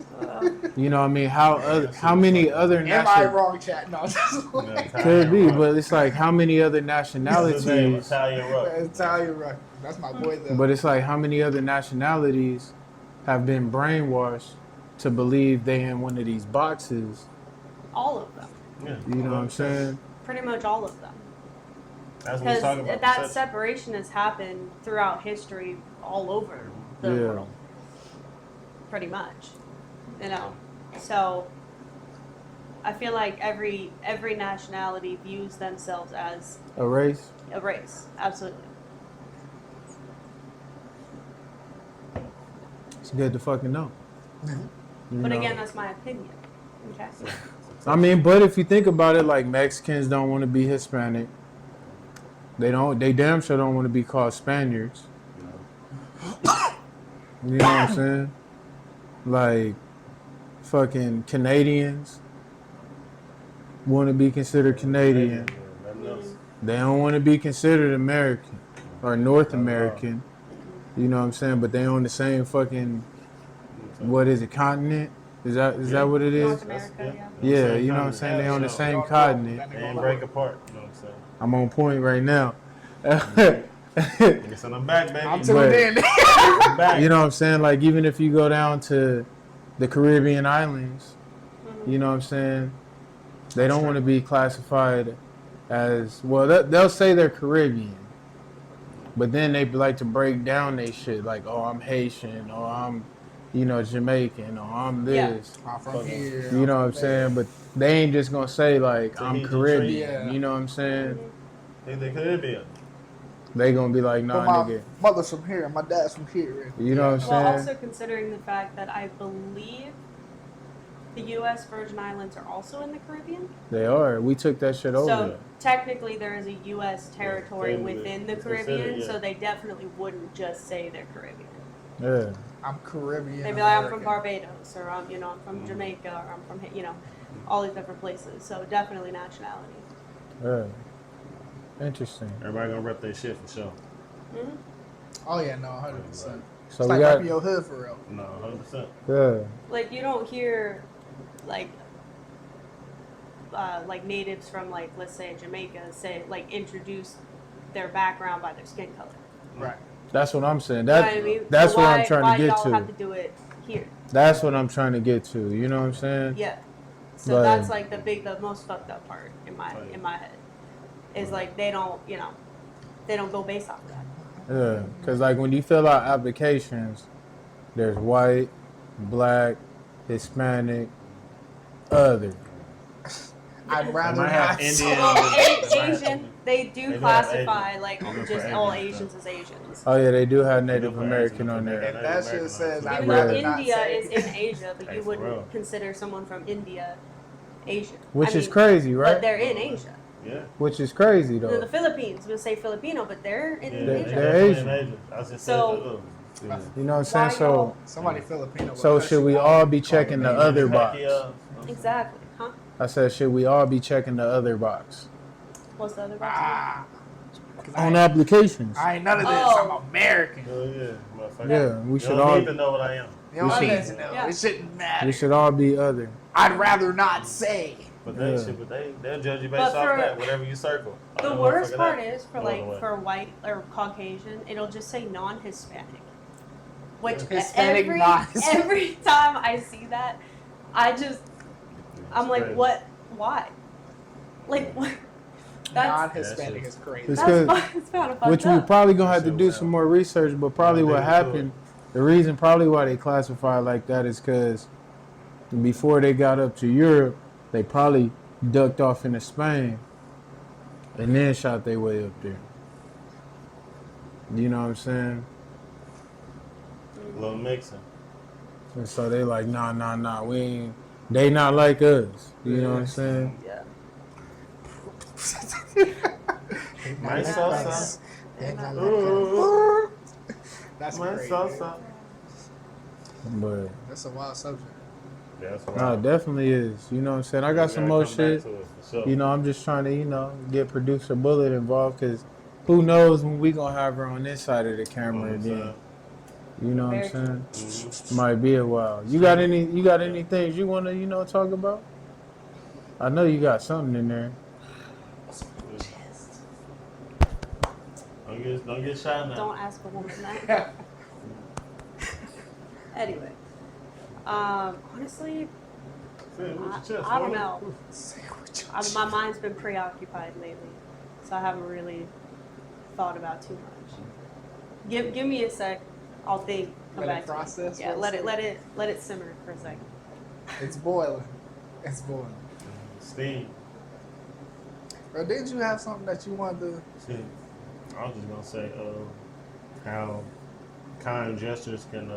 S4: you know what I mean? How many other
S1: Am I
S4: nationalities?
S1: wrong, chat? No,
S4: Could be, but it's like how many other
S2: His name
S4: nationalities?
S2: Italian Rock.
S1: Italian Ruckus. That's my boy, though.
S4: But it's like how many other nationalities have been brainwashed to believe they in one of these boxes?
S3: All of them.
S2: Yeah.
S4: You know what I'm saying?
S3: Pretty much all of them.
S2: That's what we're
S3: Because
S2: talking about.
S3: that
S2: perception.
S3: separation has happened throughout history all over the
S4: Yeah.
S3: world. Pretty much. You know. So I feel like every nationality views themselves as
S4: A race?
S3: a race. Absolutely.
S4: It's good to fucking know. You
S3: But
S4: know?
S3: again, that's my opinion. Okay.
S4: I mean, but if you think about it, like Mexicans don't want to be Hispanic. They damn sure don't want to be called Spaniards. You know what I'm saying? Like, fucking Canadians want to be considered Canadian.
S2: Nothing else.
S4: They don't want to be considered American or North American. You know what I'm saying? But they on the same fucking, what is it, continent? Is that what it is?
S3: North America, yeah.
S4: Yeah, you know what I'm saying? They on the same
S1: Y'all know
S4: continent.
S1: that
S2: They
S1: nigga
S2: ain't
S1: Logan.
S2: break apart. You know what I'm saying?
S4: I'm on point right now.
S2: Nigga said, I'm back, baby.
S1: I'm
S4: But-
S1: tuned in.
S2: I'm back.
S4: You know what I'm saying? Like, even if you go down to the Caribbean islands, you know what I'm saying? They don't want to be classified as, well, they'll say they're Caribbean. But then they like to break down they shit. Like, oh, I'm Haitian, or I'm, you know, Jamaican, or I'm
S3: Yeah.
S4: this.
S1: I'm from here.
S4: You know what I'm saying? But they ain't just going to say, like, I'm
S2: Tahitian
S4: Caribbean.
S1: tree. Yeah.
S4: You know what I'm saying?
S2: They could be.
S4: They going to be like,
S1: But
S4: nah,
S1: my
S4: nigga.
S1: mother's from here, my dad's from here.
S4: You know what I'm
S3: Well,
S4: saying?
S3: also considering the fact that I believe the U.S. Virgin Islands are also in the Caribbean.
S4: They are. We took that shit over.
S3: So technically, there is a U.S. territory
S2: they would
S3: within the
S2: consider,
S3: Caribbean,
S2: yeah.
S3: so they definitely wouldn't just say they're Caribbean.
S4: Yeah.
S1: I'm Caribbean.
S3: They'd be like, I'm from
S1: American.
S3: Barbados, or I'm from Jamaica, or I'm from, all these different places. So definitely nationality.
S4: Yeah. Interesting.
S2: Everybody gonna rep their shit for sure.
S3: hmm
S1: Oh yeah, no, 100%.
S4: So
S1: It's
S4: we
S1: like
S4: got
S1: repping your hood for real.
S2: No, 100%.
S4: yeah.
S3: Like, you don't hear, like natives from, like, let's say Jamaica say, like, introduce their background by their skin color.
S1: Right.
S4: That's what I'm saying.
S3: You know
S4: That
S3: what I mean?
S4: that's
S3: So
S4: what
S3: why,
S4: I'm trying
S3: why
S4: to get
S3: y'all
S4: to.
S3: have to do it here?
S4: That's what I'm trying to get to. You know what I'm saying?
S3: Yeah. So
S4: But-
S3: that's like the most fucked up part in my
S2: Oh, yeah.
S3: in my head. Is like they don't go based off of that.
S4: Yeah, because like when you fill out applications, there's white, black, Hispanic, other.
S1: I'd
S2: They
S1: rather
S2: might have
S1: not.
S2: Indian.
S3: Well,
S2: They might have-
S3: Asian, they do
S2: They do have
S3: classify
S2: Asian.
S3: like
S2: They do
S3: just
S2: for
S3: all
S2: Asian
S3: Asians as Asians.
S4: Oh yeah, they do have
S2: They do
S4: Native
S2: for
S4: American
S2: Asian,
S4: on
S2: they
S4: there.
S2: got
S1: If
S2: Native
S1: that shit
S2: American
S1: says
S2: on
S1: I'd
S3: Even
S2: there.
S3: though
S1: rather not
S3: India
S1: say.
S3: is in Asia, but
S2: Hey,
S3: you
S2: for real.
S3: wouldn't consider someone from India Asian.
S4: Which
S3: I
S4: is
S3: mean,
S4: crazy, right?
S3: But they're in Asia.
S2: Yeah.
S4: Which is crazy
S3: The
S4: though.
S3: Philippines will say Filipino, but they're in
S2: Yeah,
S4: They're
S3: Asia.
S2: definitely
S4: Asian.
S2: in Asian. I was just
S3: So-
S2: saying that, look. Yeah.
S4: You know what I'm saying?
S3: Why
S4: So
S3: y'all-
S1: Somebody Filipino.
S4: So
S1: will
S4: should
S1: cuss
S4: we
S1: you
S4: all
S1: out
S4: be
S1: and call
S4: checking
S1: you
S4: the
S1: nigga.
S4: other box?
S3: Exactly. Huh?
S4: I said, should we all be checking the other box
S3: What's the other box?
S1: Ah. 'Cause
S4: on
S1: I,
S4: applications?
S1: I ain't none of this.
S3: Oh.
S1: I'm American.
S2: Oh, yeah, motherfucker.
S4: Yeah, we
S2: You
S4: should
S2: don't
S4: all
S2: need to know what I am.
S1: You don't
S4: We
S1: need
S3: should-
S1: to know.
S3: Yeah.
S1: It shouldn't matter.
S4: we should all be other.
S1: I'd rather not say.
S2: But they,
S4: Yeah.
S2: shit, but they'll judge you
S3: But
S2: based off
S3: for-
S2: that, whatever you circle.
S3: The
S2: Oh,
S3: worst
S2: motherfucker,
S3: part
S2: that.
S3: is for
S2: Goes
S3: like
S2: away.
S3: for white or Caucasian, it'll just say non-Hispanic. Which
S1: Hispanic,
S3: every
S1: non-Hispanic.
S3: every time I see that, I'm
S2: It's
S3: like,
S2: crazy.
S3: what? Why? Like what? That's
S1: Non-Hispanic is crazy.
S4: It's
S3: that's
S4: good.
S3: it's kind of fucked
S4: Which we
S3: up.
S4: probably gonna have to
S2: Shit
S4: do
S2: wild.
S4: some more research, but probably
S2: Yeah,
S4: what
S2: they do
S4: happened, the reason probably why they classify like that is because before they got up to Europe, they probably ducked off into Spain and then shot their way up there. You know what I'm saying?
S2: A little mixing.
S4: And so they like, nah, we ain't, they not like us. You know what I'm saying?
S3: Yeah.
S2: My
S3: That's
S2: salsa.
S3: nice. They're not like us.
S2: Ooh.
S1: That's
S2: My
S1: crazy.
S2: salsa.
S4: But
S1: That's a wild subject.
S2: Yeah, that's
S4: no,
S2: right.
S4: it definitely is. You know what I'm saying? I got some more shit.
S2: Sure.
S4: You know, I'm just trying to, get producer Bullet involved because who knows when we gonna have her on this side of the camera again. You know what I'm
S3: Very
S4: saying?
S2: Mm-hmm.
S4: Might be a while. You got any things you wanna, talk about? I know you got something in there.
S2: Don't get shot now.
S3: Don't ask a woman that. Anyway, honestly,
S2: Say it with your chest,
S3: I don't
S2: woman.
S3: know. My mind's been preoccupied lately, so I haven't really thought about too much. Give me a sec. I'll think. Come
S1: Let it
S3: back to me.
S1: process
S3: Yeah,
S1: for a
S3: let it simmer for a second.
S1: It's boiling. It's boiling.
S2: Steam.
S1: Bro, didn't you have something that you wanted to?
S2: Shit. I was just gonna say how kind gestures can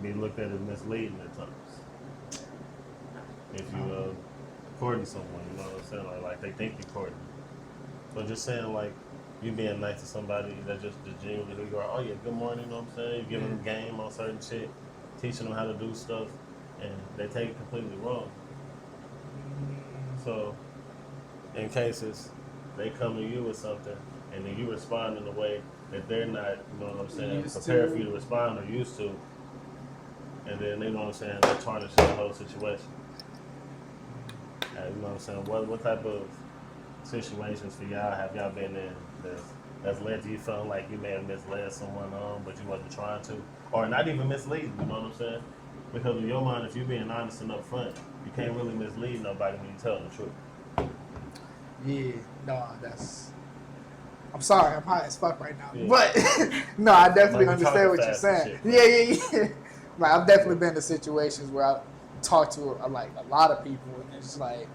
S2: be looked at as misleading at times. If you courting someone, you know what I'm saying? Like they think you're courting. So just saying like you being nice to somebody that just genuinely who you are. Oh yeah, good morning. You know what I'm saying? You're giving them game on certain shit, teaching them how to do stuff, and they take it completely wrong. So in cases they come to you with something and then you respond in a way that they're not, you know what I'm saying,
S1: Used
S2: prepared
S1: to.
S2: for you to respond or used to, and then they know what I'm saying, they tarnish the whole situation. You know what I'm saying? What type of situations for y'all have y'all been in that's led to you feeling like you may have misled someone on, but you wasn't trying to, or not even misleading? You know what I'm saying? Because in your mind, if you're being honest and upfront, you can't really mislead nobody when you tell the truth.
S1: Yeah, no, that's. I'm sorry, I'm high as fuck right now.
S2: Yeah.
S1: But no, I definitely
S2: Like, we
S1: understand
S2: talking
S1: what you're
S2: fast and
S1: saying.
S2: shit,
S1: Yeah. Like I've definitely been in situations where I talk to like a lot of people, and it's like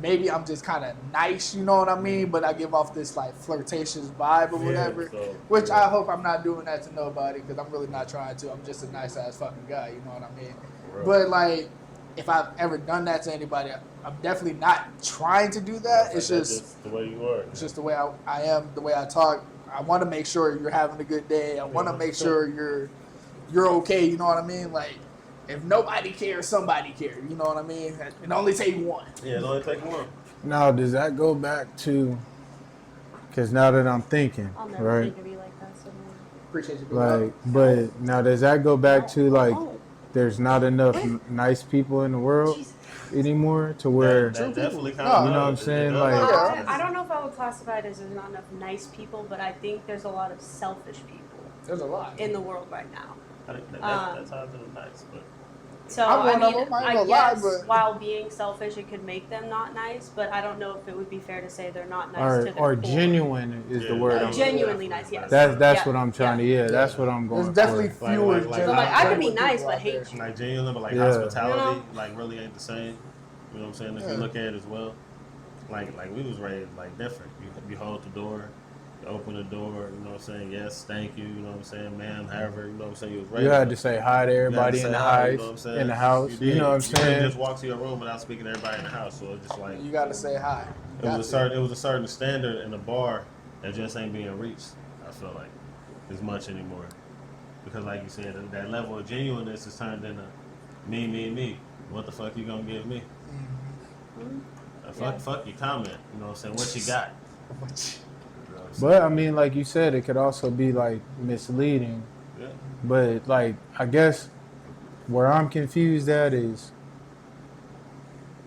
S1: maybe I'm just kind of nice, you know what I mean? But I give off this like flirtatious vibe or
S2: Yeah,
S1: whatever.
S2: so,
S1: Which
S2: yeah.
S1: I hope I'm not doing that to nobody because I'm really not trying to. I'm just a nice ass fucking guy, you know what I mean?
S2: Real.
S1: But like, if I've ever done that to anybody, I'm definitely not trying to do that. It's
S2: That's
S1: just
S2: the way you are.
S1: it's just the way I am, the way I talk. I want to make sure you're having a good day. I want to make sure you're okay. You know what I mean? Like, if nobody cares, somebody cares. You know what I mean? It only take one.
S2: Yeah, it only take one.
S4: Now, does that go back to? Because now that I'm thinking,
S3: I'll never
S4: right?
S3: think of you like that. So
S1: Appreciate you. Big dog.
S4: Like, but now does that go back to like
S3: Oh,
S4: there's not enough nice people in the world
S3: Jesus.
S4: anymore to where
S2: that definitely kind
S1: No,
S2: of
S1: you know
S4: what I'm saying?
S2: does.
S4: Like-
S1: Yeah.
S3: I don't know if I would classify it as there's not enough nice people, but I think there's a lot of selfish people
S1: There's a lot.
S3: in the world right now.
S2: I think that's how it's nice, but
S3: So
S1: I'm
S3: I
S1: one of
S3: mean,
S1: them, I ain't
S3: I
S1: gonna lie,
S3: guess
S1: but-
S3: while being selfish, it could make them not nice. But I don't know if it would be fair to say they're not nice to their
S4: or
S3: core.
S4: genuine is the
S2: Yeah,
S4: word.
S3: Uh,
S4: I'm
S3: genuinely nice, yes.
S4: That's
S3: Yeah.
S4: what I'm trying to. Yeah, that's what I'm going
S1: There's definitely
S4: for.
S2: Like-
S1: fewer.
S2: like-
S3: So
S1: genuine
S3: like, I could be
S1: people
S3: nice,
S1: out
S3: but
S1: there.
S3: hate you.
S2: like genuine, but like
S4: Yeah.
S2: hospitality,
S3: You
S2: like really ain't the same. You know what I'm saying? If
S1: Yeah.
S2: you look at it as well, like we was raised like different. You hold the door, you open the door. You know what I'm saying? Yes, thank you. You know what I'm saying, ma'am. However, you know what I'm saying. You was raised.
S4: You had to say hi to
S2: You had to
S4: everybody
S2: say
S4: in the
S2: hi, you
S4: house.
S2: know what I'm saying?
S4: In the house,
S2: did.
S4: you know what I'm
S2: You couldn't
S4: saying?
S2: just walk to your room without speaking to everybody in the house. So it's just like
S1: You gotta say hi.
S2: it was a certain standard in the bar that just ain't being reached. I feel like as much anymore because, like you said, that level of genuineness is turned into me. What the fuck you gonna give me?
S3: Yeah.
S2: Fuck your comment. You know what I'm saying? What you got? You know what I'm saying?
S4: But I mean, like you said, it could also be like misleading.
S2: Yeah.
S4: But like, I guess where I'm confused at is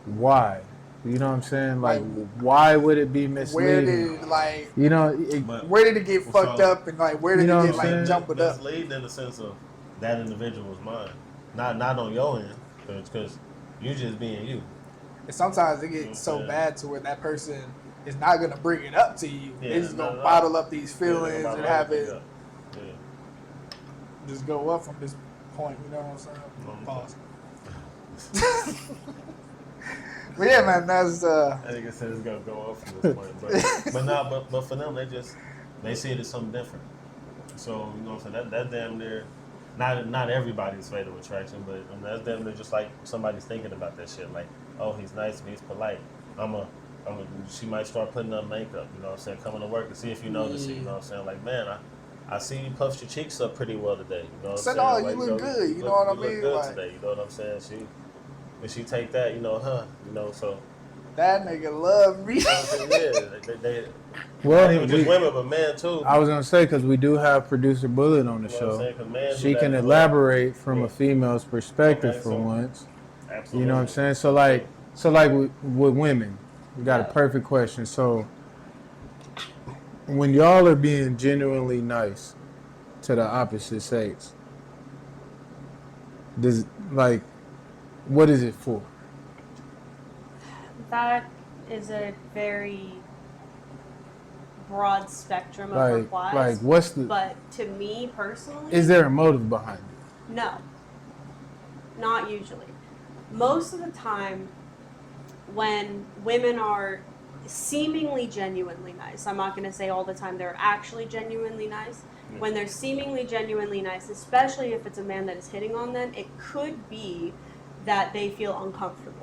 S4: why. You know what I'm saying? Like, why would it be
S1: Where
S4: misleading?
S1: did like?
S4: You know,
S2: But
S1: Where did it get
S2: Well,
S1: fucked
S2: so-
S1: up and like? Where did
S4: You know
S1: it
S4: what
S1: get
S4: I'm
S1: like
S4: saying?
S1: jumping up?
S2: misleading in the sense of that individual's mind, not on your end, because you just being you.
S1: And sometimes it gets so
S2: Yeah.
S1: bad to where that person is not gonna bring it up to you.
S2: Yeah,
S1: They're just
S2: no,
S1: gonna
S2: no.
S1: bottle up these
S2: Yeah,
S1: feelings
S2: nobody
S1: and have
S2: likes
S1: it
S2: Yeah.
S1: just go up from this point. You know what I'm saying?
S2: Mhm.
S1: Pause. But yeah, man, that's
S2: I think it said it's gonna go up from this point, but for them they see it as something different. So you know what I'm saying, that damn near not everybody's fatal attraction, but that's damn near just like somebody's thinking about that shit. Like, oh, he's nice, he's polite. She might start putting on makeup. You know what I'm saying, coming to work to see if you notice it. You know what I'm saying, like, man, I see you puffed your cheeks up pretty well today. You know what I'm
S1: Said,
S2: saying?
S1: "Oh,
S2: Like,
S1: you look good." You know what I
S2: you
S1: mean?
S2: look good
S1: Like-
S2: today. You know what I'm saying? She take that. You know, you know, so.
S1: that nigga love me.
S2: Yeah, they
S4: well,
S2: not even just women, but men too.
S4: I was gonna say because we do have producer Bullet on the
S2: You know what I'm
S4: show.
S2: saying? 'Cause men do
S4: She
S2: that
S4: can
S2: as well.
S4: elaborate from
S2: Yeah.
S4: a female's perspective
S2: Okay,
S4: for
S2: so-
S4: once.
S2: Absolutely.
S4: You know what I'm saying? So like with women, we got a perfect question. So when y'all are being genuinely nice to the opposite sex, does like what is it for?
S3: That is a very broad spectrum of
S4: Like
S3: replies.
S4: what's the
S3: But to me personally,
S4: is there a motive behind it?
S3: no, not usually. Most of the time, when women are seemingly genuinely nice, I'm not going to say all the time they're actually genuinely nice.
S2: Yeah.
S3: When they're seemingly genuinely nice, especially if it's a man that is hitting on them, it could be that they feel uncomfortable.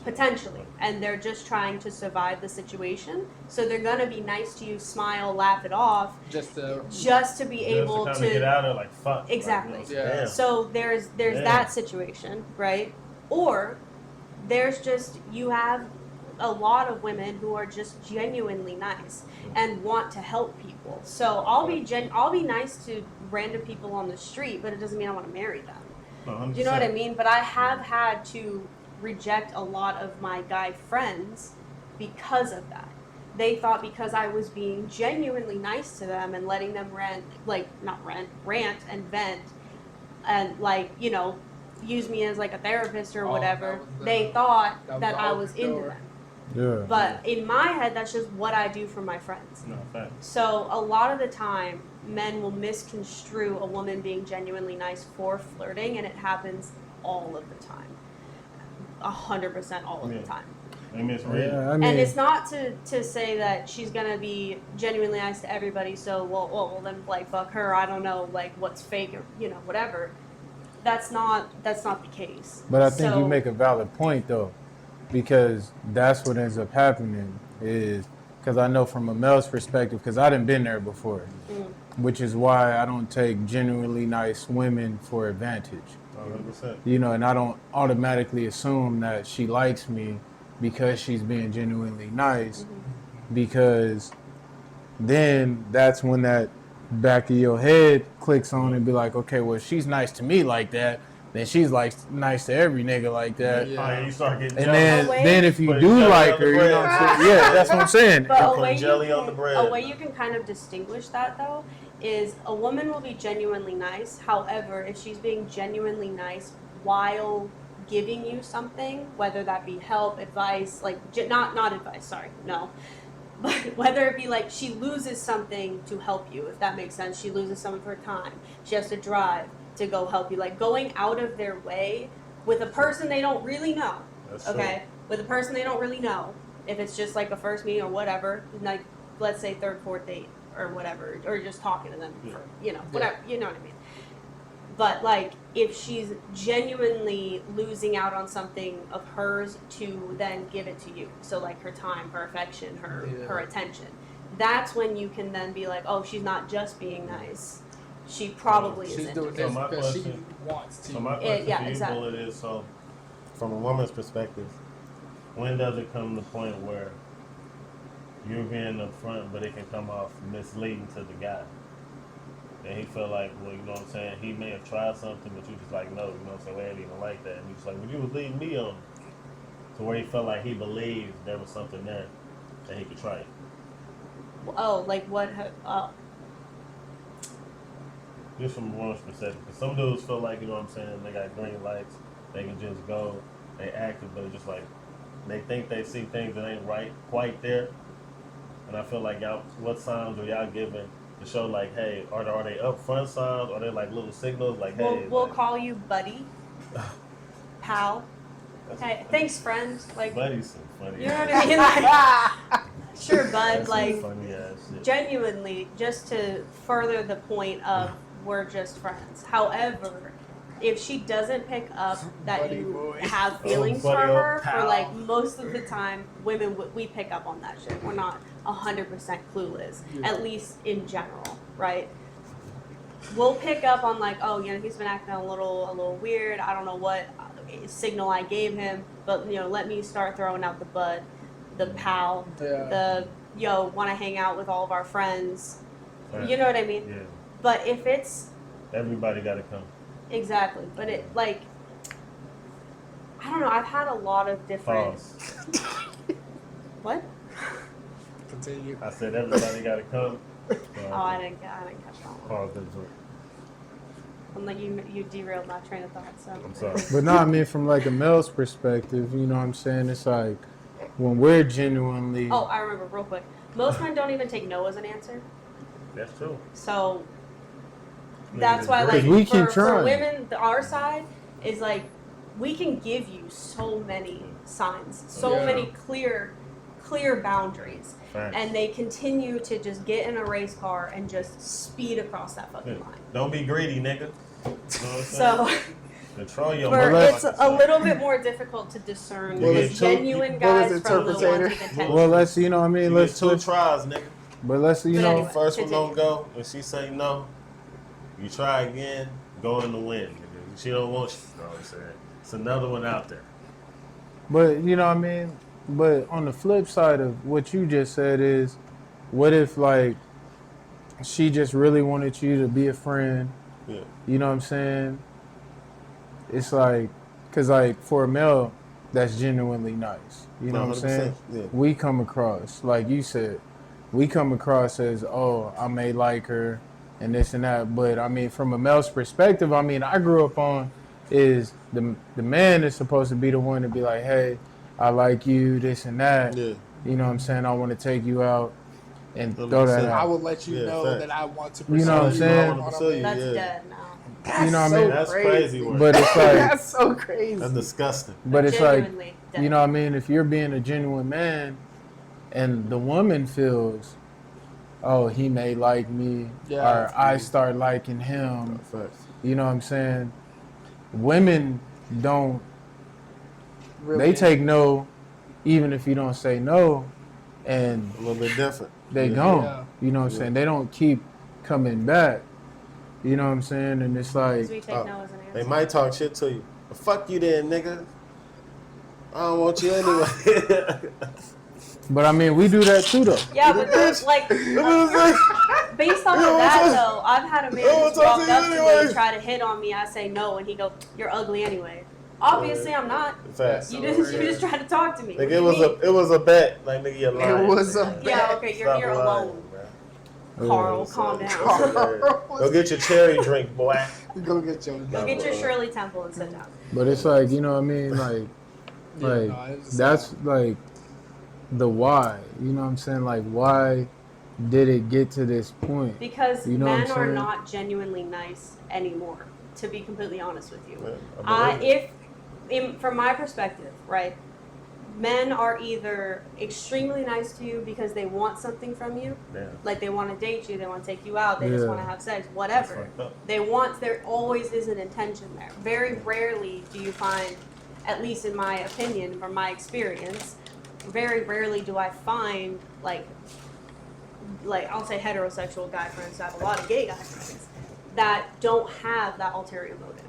S3: Potentially, and they're just trying to survive the situation. So they're gonna be nice to you, smile, laugh it off,
S1: Just to
S3: just to be able
S2: just to kind of get out of like fuck.
S3: Exactly.
S2: Like, you know,
S1: Yeah.
S2: damn.
S3: So there's
S2: Yeah.
S3: that situation, right? Or there's just you have a lot of women who are just genuinely nice and want to help people. So I'll be nice to random people on the street, but it doesn't mean I want to marry them.
S2: No,
S3: Do you know what I
S2: 100%.
S3: mean? But I have had to reject a lot of my guy friends because of that. They thought because I was being genuinely nice to them and letting them rant and vent and like, you know, use me as like a therapist or
S1: Oh,
S3: whatever,
S1: that was the-
S3: they thought
S1: that
S3: that
S1: was
S3: I
S1: the
S3: was
S1: open
S3: into
S1: door.
S3: them.
S4: Yeah.
S3: But in my head, that's just what I do for my friends.
S2: No, facts.
S3: So a lot of the time, men will misconstrue a woman being genuinely nice for flirting, and it happens all of the time. 100% all of
S2: Yeah.
S3: the time.
S2: They misread.
S4: yeah, I mean,
S3: And it's not to say that she's gonna be genuinely nice to everybody. So well then like fuck her. I don't know like what's fake or you know whatever. That's not the case.
S4: but I think
S3: So-
S4: you make a valid point though, because that's what ends up happening is because I know from a male's perspective, because I done been there before, which is why I don't take genuinely nice women for advantage.
S2: 100%.
S4: You know, and I don't automatically assume that she likes me because she's being genuinely nice, because then that's when that back of your head clicks on and be like, okay, well, she's nice to me like that, then she's like nice to every nigga like that.
S1: Yeah.
S2: Oh, yeah, you start getting
S4: And
S2: jealous.
S4: then if you
S2: Put
S4: do
S2: jelly
S4: like
S2: on the
S4: her, you know what I'm saying? Yeah, that's what I'm saying.
S3: But
S2: Put jelly on the bread.
S3: a way you can kind of distinguish that though is a woman will be genuinely nice. However, if she's being genuinely nice while giving you something, whether that be help, advice, like not advice, sorry, no. But whether it be like she loses something to help you, if that makes sense, she loses some of her time. She has to drive to go help you. Like going out of their way with a person they don't really know.
S2: That's
S3: Okay? With a person they don't really know. If it's just like a first meeting or whatever, like let's say third, fourth date or whatever, or just talking to them for, whatever, you know what I mean. But like if she's genuinely losing out on something of hers to then give it to you, so like her time, her affection, her attention, that's when you can then be like, oh, she's not just being nice, she probably is
S1: She's
S3: into
S1: doing
S3: it.
S1: this
S2: So my
S1: because she
S2: question-
S1: wants to.
S2: So my question
S3: yeah,
S2: for you,
S3: exactly.
S2: Bullet, is so from a woman's perspective, when does it come to the point where you're being upfront, but it can come off misleading to the guy? And he feel like, well, you know what I'm saying, he may have tried something, but you just like, no, you know what I'm saying, we ain't even like that. And he's like, well, you was leading me on. To where he felt like he believed there was something there that he could try.
S3: Oh, like what?
S2: Just from a woman's perspective. Because some dudes feel like, you know what I'm saying, they got green lights, they can just go, they active, but it's just like, they think they see things that ain't right quite there. And I feel like y'all, what signs are y'all giving to show like, hey, are they upfront signs? Are they like little signals like, hey?
S3: We'll
S2: like,
S3: call you buddy, pal. Hey, thanks, friend. Like,
S2: buddy's some funny.
S3: you know what
S2: ass
S3: I mean? Like, sure, bud.
S2: That's some
S3: Like,
S2: funny ass shit.
S3: genuinely, just to further the point of we're just friends. However, if she doesn't pick up that
S1: Buddy
S3: you
S1: boy.
S3: have feelings for
S2: buddy,
S3: her, for
S2: pal.
S3: like most of the time, women we pick up on that shit. We're not 100% clueless,
S1: Yeah.
S3: at least in general, right? We'll pick up on like, oh, he's been acting a little weird. I don't know what signal I gave him, but let me start throwing out the bud, the pal,
S1: Yeah.
S3: the want to hang out with all of our friends.
S2: Right.
S3: You know what I mean?
S2: Yeah,
S3: But if it's
S2: everybody got to come.
S3: exactly, but it like, I don't know. I've had a lot of different.
S2: Pause.
S3: What?
S1: Continue.
S2: I said everybody got to come.
S3: Oh, I didn't catch that one.
S2: Pause. That's it.
S3: I'm like you derailed my train of thought. So
S2: I'm sorry.
S4: But no, I mean, from like a male's perspective, you know what I'm saying? It's like when we're genuinely.
S3: Oh, I remember real quick. Most men don't even take no as an answer.
S2: That's true.
S3: So
S2: Maybe
S3: that's
S2: it's
S3: why,
S2: great.
S3: like,
S4: 'Cause we keep
S3: for
S4: trying.
S3: women, our side is like, we can give you so many signs, so
S1: Yeah.
S3: many clear boundaries,
S2: Facts.
S3: and they continue to just get in a race car and just speed across that fucking
S2: Yeah.
S3: line.
S2: Don't be greedy, nigga. You know what I'm saying?
S3: So
S2: Control your
S3: for,
S2: motherfucking
S3: it's a
S2: self.
S3: little bit more difficult to discern
S2: Well,
S3: the
S2: it's two-
S3: genuine
S1: well, it's
S3: guys from the ones
S1: interpretator.
S3: with intention.
S4: Well, let's, you know what I mean?
S2: You
S4: Let's,
S2: get two tries, nigga.
S4: but let's, you
S3: But
S4: know.
S3: anyway.
S2: First one don't
S3: continue.
S2: go. If she say no, you try again. Go in the wind. Nigga. She don't want you. You know what I'm saying? It's another one out there.
S4: But you know what I mean? But on the flip side of what you just said is, what if like she just really wanted you to be a friend?
S2: Yeah.
S4: You know what I'm saying? It's like, cause like for a male, that's genuinely nice. You know what I'm saying?
S2: 100%, yeah.
S4: We come across, like you said, we come across as, oh, I may like her and this and that. But I mean, from a male's perspective, I mean, I grew up on is the man is supposed to be the one to be like, hey, I like you, this and that.
S2: Yeah.
S4: You know what I'm saying? I want to take you out and
S2: 100%.
S4: throw that
S1: I
S4: out.
S1: will let you
S2: Yeah,
S1: know
S2: facts.
S1: that I want to.
S4: You know what I'm
S1: pursue
S4: saying?
S1: you
S2: I wanna
S1: on a
S2: pursue you.
S3: That's
S2: Yeah.
S3: dead now.
S1: That's
S4: You know what I
S1: so
S4: mean?
S2: That's crazy work.
S4: But it's like,
S1: That's so crazy.
S2: That's disgusting.
S4: but it's like,
S3: Genuinely dead.
S4: you know what I mean? If you're being a genuine man and the woman feels, oh, he may like me,
S1: Yeah,
S4: or I start liking him,
S2: Facts.
S4: you know what I'm saying? Women don't,
S1: Really.
S4: they take no, even if you don't say no, and
S2: A little bit different.
S4: they
S2: Yeah.
S4: gone.
S1: Yeah.
S4: You know what I'm
S2: Yeah.
S4: saying? They don't keep coming back. You know what I'm saying? And it's like,
S3: 'Cause we take no as an answer.
S2: They might talk shit to you. But fuck you then, nigga. I don't want you anyway.
S4: But I mean, we do that too, though.
S3: Yeah, but like based off of that though, I've had a man
S2: don't
S3: who's
S2: talk to
S3: walked
S2: you
S3: up to me
S2: anyway.
S3: and try to hit on me. I say no, and he go, "You're ugly anyway." Obviously, I'm not.
S2: Facts.
S3: You just tried to talk to me.
S2: Like
S3: What
S2: it
S3: do
S2: was
S3: you mean?
S2: it was a bet. Like nigga, you're lying.
S1: It was a
S2: nigga.
S3: Yeah, okay, you're
S2: Stop
S3: here
S2: lying,
S3: alone.
S2: bro.
S3: Carl, calm down.
S2: Go get your cherry drink, boy.
S1: Go get your.
S3: Go get your Shirley Temple and sit down.
S4: But it's like, you know what I mean? That's like the why. You know what I'm saying? Like, why did it get to this point?
S3: Because
S4: You know what
S3: men
S4: I'm
S3: are
S4: saying?
S3: not genuinely nice anymore. To be completely honest with you,
S2: Yeah,
S3: from my perspective, right, men are either extremely nice to you because they want something from you, like they want to date you, they want to take you out, they just
S4: Yeah.
S3: want to have sex, whatever. There always is an intention there. Very rarely do you find, at least in my opinion, from my experience, very rarely do I find like I'll say heterosexual guy friends. I have a lot of gay guy friends that don't have that ulterior motive.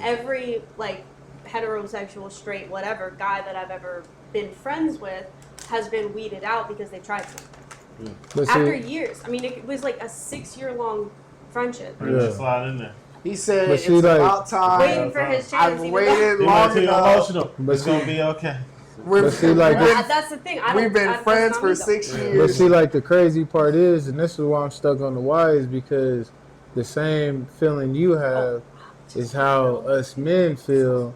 S3: Every like heterosexual, straight, whatever guy that I've ever been friends with has been weeded out because they tried something.
S4: But
S3: After
S4: see,
S3: years, I mean, it was like a 6-year-long friendship.
S4: Yeah.
S2: Slide in there.
S1: He said
S4: But
S1: it's
S4: see, like-
S1: about time.
S3: Waiting for his chance.
S1: I've
S3: even
S1: waited
S2: You
S1: long
S2: might be
S1: enough.
S2: emotional,
S4: But
S2: it's gonna
S4: see-
S2: be okay.
S1: We've,
S4: But see, like,
S1: we've
S3: though.
S1: been,
S3: That's the thing.
S1: we've been
S3: that's
S1: friends
S3: not
S1: for
S3: me, though.
S1: 6
S2: Yeah.
S1: years.
S4: but see, like the crazy part is, and this is why I'm stuck on the why, is because the same feeling you have is how us men feel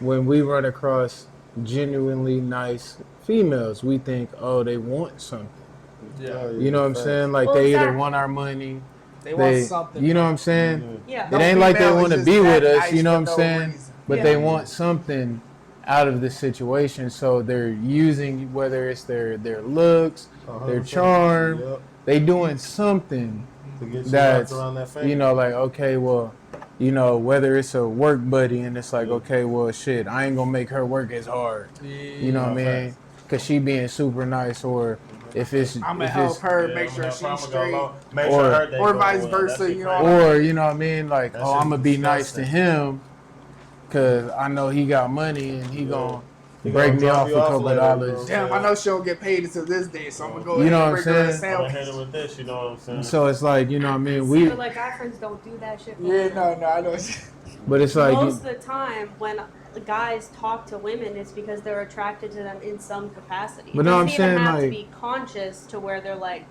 S4: when we run across genuinely nice females. We think, oh, they want something.
S1: Yeah.
S4: You know what I'm saying? Like
S3: Well,
S4: they either
S3: exactly.
S4: want our money,
S1: They want something.
S4: you know what I'm saying?
S3: Yeah.
S4: It ain't like they
S1: female is
S4: want to
S1: just
S4: be
S1: that
S4: with us,
S1: nice
S4: you know what
S1: for
S4: I'm
S1: no
S4: saying?
S1: reason.
S4: But
S3: Yeah.
S4: they want something out of the situation, so they're using, whether it's their looks, their
S2: 100%.
S4: charm,
S2: Yep.
S4: they doing something
S2: To get you
S4: that's,
S2: wrapped around that finger.
S4: you know, like, okay, well, you know, whether it's a work buddy and it's like, okay, well, shit, I ain't gonna make her work as hard, you know what I mean?
S2: facts.
S4: Because she being super nice, or if it's,
S1: I'm gonna
S4: if
S1: help
S4: it's,
S1: her
S2: Yeah,
S1: make
S2: I'm
S1: sure
S2: gonna
S1: she's
S2: help her go
S1: straight.
S2: along. Make
S4: Or-
S2: sure her day
S1: or
S2: go
S1: vice
S2: well.
S1: versa,
S2: That shit
S1: you know.
S2: crazy.
S4: or, you know what I mean? Like,
S2: That
S4: oh,
S2: shit
S4: I'm gonna be nice to
S2: disgusting.
S4: him because I know he got money and he
S2: Yeah.
S4: gonna
S2: He
S4: break
S2: gonna
S4: me
S2: drop
S4: off a
S2: you off
S4: couple
S2: later,
S4: dollars.
S1: Damn, I know she don't get paid until this day, so I'm gonna go
S4: You
S1: ahead
S4: know
S1: and
S4: what I'm
S1: bring her a
S4: saying?
S2: I'm gonna hit her
S1: sandwich.
S2: with this, you know what I'm saying?
S4: So it's like, you know what I mean?
S3: See,
S4: We,
S3: but like guy friends don't do that shit.
S1: Yeah, no, I know.
S4: but it's like,
S3: Most of the time, when guys talk to women, it's because they're attracted to them in some capacity.
S4: But
S3: It
S4: no,
S3: doesn't
S4: I'm
S3: even
S4: saying,
S3: have to
S4: like-
S3: be conscious to where they're like,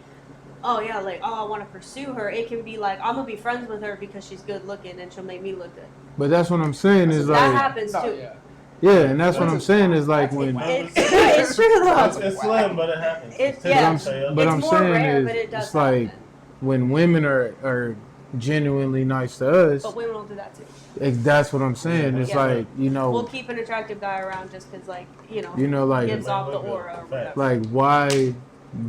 S3: oh yeah, like oh I want to pursue her. It can be like I'm gonna be friends with her because she's good looking and she'll make me look good.
S4: but that's what I'm saying is
S3: that
S4: like,
S3: happens
S1: No,
S3: too.
S1: yeah.
S4: yeah, and that's what I'm saying is like
S1: That's
S4: when,
S3: It's true though.
S2: It's slim, but it happens.
S3: It's-
S2: It's
S3: yeah.
S2: typical,
S4: but
S3: It's
S4: I'm
S3: more
S4: saying
S3: rare,
S4: is
S3: but it does
S4: it's like
S3: happen.
S4: when women are genuinely nice to us,
S3: But women will do that too.
S4: that's what I'm saying. It's
S3: Yeah.
S4: like, you
S3: We'll
S4: know,
S3: keep an attractive guy around just because, like, you know,
S4: like,
S3: gives off the aura or whatever.
S4: like why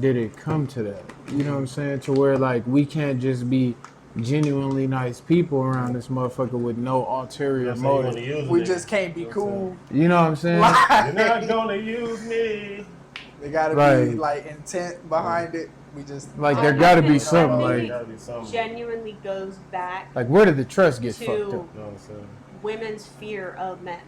S4: did it come to that? You know what I'm saying? To where like we can't just be genuinely nice people around this motherfucker with no ulterior motive.
S1: We just can't be cool.
S4: You know what I'm saying?
S2: You're not gonna use me.
S1: They gotta
S4: Right.
S1: be like intent behind it. We just
S4: Like
S3: I
S4: there gotta be
S3: think
S4: something.
S3: it
S4: Like
S2: Gotta be something.
S3: genuinely goes back
S4: where did the trust get
S3: to
S4: fucked up?
S2: You know what I'm saying?
S3: women's fear of men.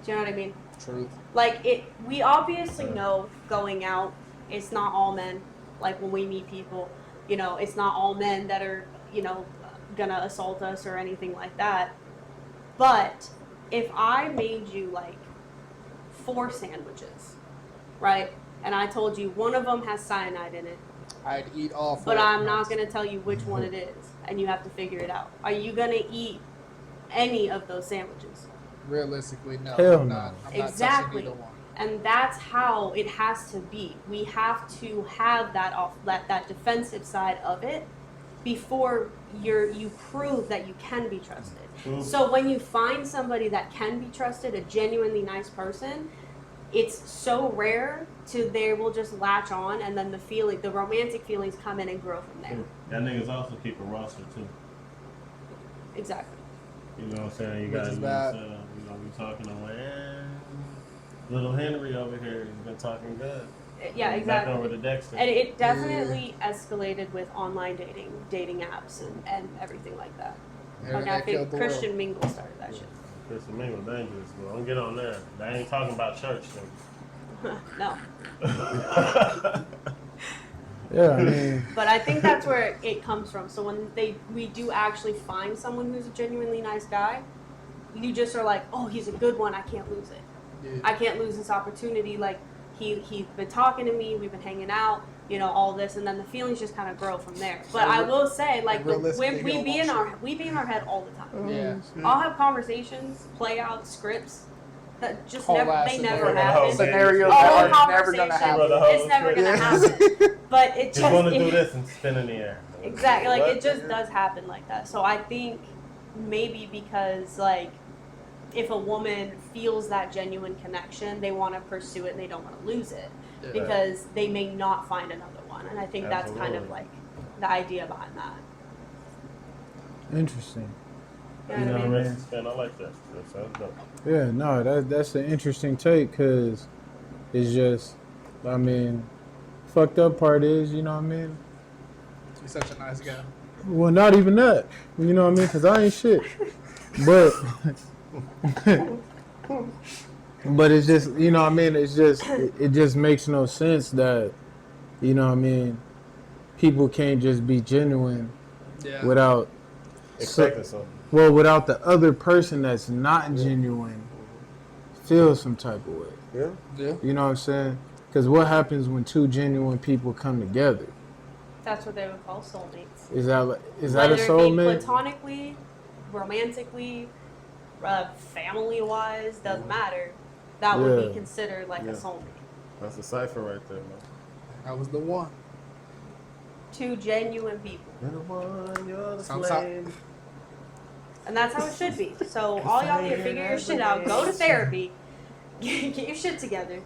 S3: Do you know what I mean?
S1: truth.
S3: Like we obviously know going out, it's not all men. Like when we meet people, you know, it's not all men that are, you know, gonna assault us or anything like that. But if I made you like 4 sandwiches, right? And I told you one of them has cyanide in it,
S1: I'd eat all four.
S3: but I'm
S1: at
S3: not
S1: once.
S3: going to tell you which one it is, and you have to figure it out. Are you going to eat any of those sandwiches?
S1: Realistically, no.
S4: Hell
S1: I'm
S4: no.
S1: not. I'm not
S3: Exactly.
S1: touching either one.
S3: And that's how it has to be. We have to have that defensive side of it before you prove that you can be trusted.
S2: True.
S3: So when you find somebody that can be trusted, a genuinely nice person, it's so rare to they will just latch on, and then the romantic feelings come in and grow from there.
S2: That niggas also keep a roster too.
S3: Exactly.
S2: You know what I'm saying? You
S1: Which
S2: gotta
S1: is
S2: be,
S1: bad.
S2: you know, we talking on little Henry over here. He's been talking good.
S3: Yeah,
S2: Back
S3: exactly.
S2: over to Dexter.
S3: And it definitely escalated with online dating apps, and everything like that. Like I
S1: Internet
S3: think
S1: killed the
S3: Christian Mingle started that shit.
S2: Christian Mingle dangerous, bro. Don't get on there. They ain't talking about church.
S3: No.
S4: Yeah, I mean,
S3: But I think that's where it comes from. So when we do actually find someone who's a genuinely nice guy, you just are like, oh, he's a good one. I can't lose it.
S1: Yeah.
S3: I can't lose this opportunity. Like he's been talking to me. We've been hanging out. All this, and then the feelings just kind of grow from there. But I will say, like, when we be in our head all the time.
S1: Yeah.
S3: I'll have conversations, play out scripts that just
S1: Whole
S3: never
S1: ass
S3: they
S1: scenario.
S3: never
S2: Whole
S3: happen.
S1: Scenarios
S3: A whole
S1: that are never gonna
S3: conversation,
S1: happen.
S3: it's never gonna happen. But it
S2: Just want to do
S3: just
S2: this and spin in the air.
S3: exactly like
S2: What?
S3: it just does happen like that. So I think maybe because like if a woman feels that genuine connection, they want to pursue it and they don't want to lose it
S1: Yeah.
S3: because they may not find another one. And I think that's kind of
S2: Absolutely.
S3: like the idea behind that.
S4: interesting.
S3: You know what I
S4: Yeah.
S3: mean?
S2: Interesting spin. I like that. That sounds dope.
S4: Yeah, no, that's an interesting take because it's just, I mean, fucked up part is, you know what I mean?
S1: He's such a nice guy.
S4: Well, not even that, you know what I mean? Because I ain't shit. But, but it's just, you know what I mean? It's just, it just makes no sense that, you know what I mean? People can't just be genuine
S1: Yeah.
S4: without,
S2: Expecting something.
S4: well, without the other person that's not genuine feel some type of way.
S2: Yeah.
S1: Yeah.
S4: You know what I'm saying? Because what happens when two genuine people come together?
S3: That's what they would call soulmates.
S4: Is that a
S3: Whether it be
S4: soulmate?
S3: platonically, romantically, family-wise, doesn't matter. That would
S4: Yeah.
S3: be considered like
S2: Yeah.
S3: a soulmate.
S2: That's a cipher right there, man.
S1: That was the one.
S3: Two genuine people.
S2: You're the one, you're the
S1: Sounds
S2: flame.
S3: And that's how it should be. So all y'all need to figure your shit out. Go to therapy. Get your shit together.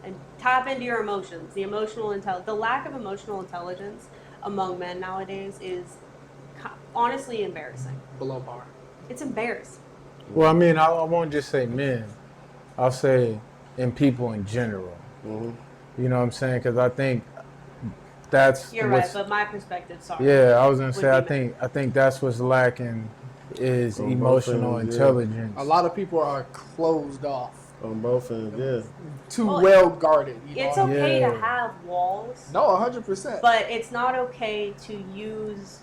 S3: And tap into your emotions. The lack of emotional intelligence among men nowadays is honestly embarrassing.
S1: Below par.
S3: It's embarrassing.
S4: Well, I mean, I won't just say men. I'll say in people in general.
S2: Mm-hmm.
S4: You know what I'm saying? Because I think that's
S3: You're right,
S4: what's,
S3: but my perspective, sorry.
S4: yeah, I was gonna
S3: would
S4: say
S3: be
S4: I think that's what's lacking is
S2: From both
S4: emotional
S2: ends, yeah.
S4: intelligence.
S1: A lot of people are closed off.
S2: On both ends, yeah.
S1: Too
S3: Well,
S1: well guarded. You
S3: It's
S1: know?
S3: okay to
S4: Yeah.
S3: have walls,
S1: No, 100%.
S3: but it's not okay to use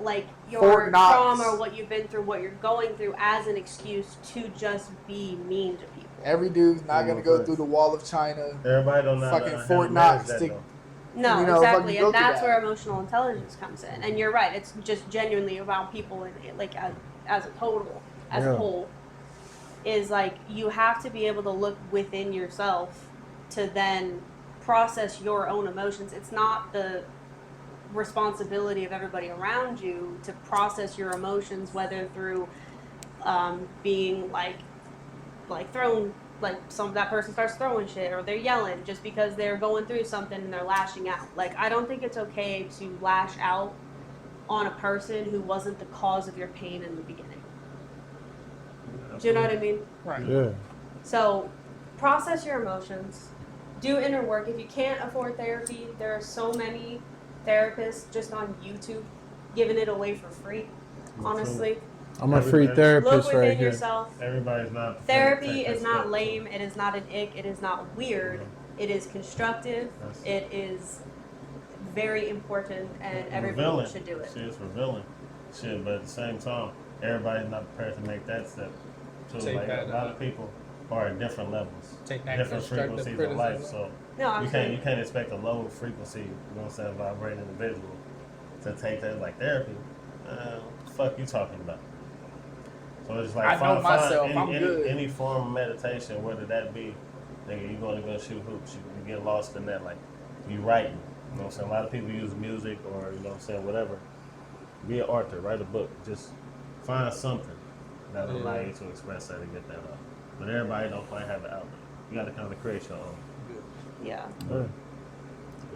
S3: like your
S1: Fort Knox.
S3: trauma or what you've been through, what you're going through, as an excuse to just be mean to people.
S1: Every dude's not gonna go
S2: Right.
S1: through the wall of China.
S2: Everybody don't know
S1: Fucking
S2: how to
S1: Fort
S2: manage
S1: Knox
S2: that,
S1: stick-
S2: though.
S3: No,
S1: You know,
S3: exactly,
S1: fucking go
S3: and
S1: through
S3: that's
S1: that.
S3: where emotional intelligence comes in. And you're right; it's just genuinely about people, and like as a total, as
S4: Yeah.
S3: a whole, is like you have to be able to look within yourself to then process your own emotions. It's not the responsibility of everybody around you to process your emotions, whether through being like thrown, like that person starts throwing shit or they're yelling just because they're going through something and they're lashing out. Like, I don't think it's okay to lash out on a person who wasn't the cause of your pain in the beginning. Do you know what I mean?
S1: Right.
S4: Yeah.
S3: So process your emotions, do inner work. If you can't afford therapy, there are so many therapists just on YouTube giving it away for free, honestly.
S4: I'm a free
S3: Look
S4: therapist
S3: within
S4: right here.
S3: yourself.
S2: Everybody's not.
S3: Therapy is not lame. It is not an ick. It is not weird. It is constructive.
S2: That's-
S3: It is very important, and everybody
S2: revealing.
S3: should do it.
S2: Shit, it's revealing. Shit, but at the same time, everybody's not prepared to make that step. Too.
S1: Take
S2: Like
S1: that,
S2: a lot of people are at different levels,
S1: Take that
S2: different
S1: constructive
S2: frequencies of life.
S1: criticism.
S2: So
S3: No, I'm
S2: you
S3: saying
S2: can't expect a low frequency, you know what I'm saying, vibrating individual to take that like therapy. Fuck you talking about? So it's like
S1: I know myself, I'm good.
S2: any form of meditation, whether that be, nigga, you going to go shoot hoops, you get lost in that, like you writing. You know what I'm saying? A lot of people use music or you know what I'm saying, whatever. Be an author, write a book, just find something that'll allow you to express that and get that out. But everybody don't quite have the outlet. You got to kind of create your own.
S3: yeah,
S4: Yeah.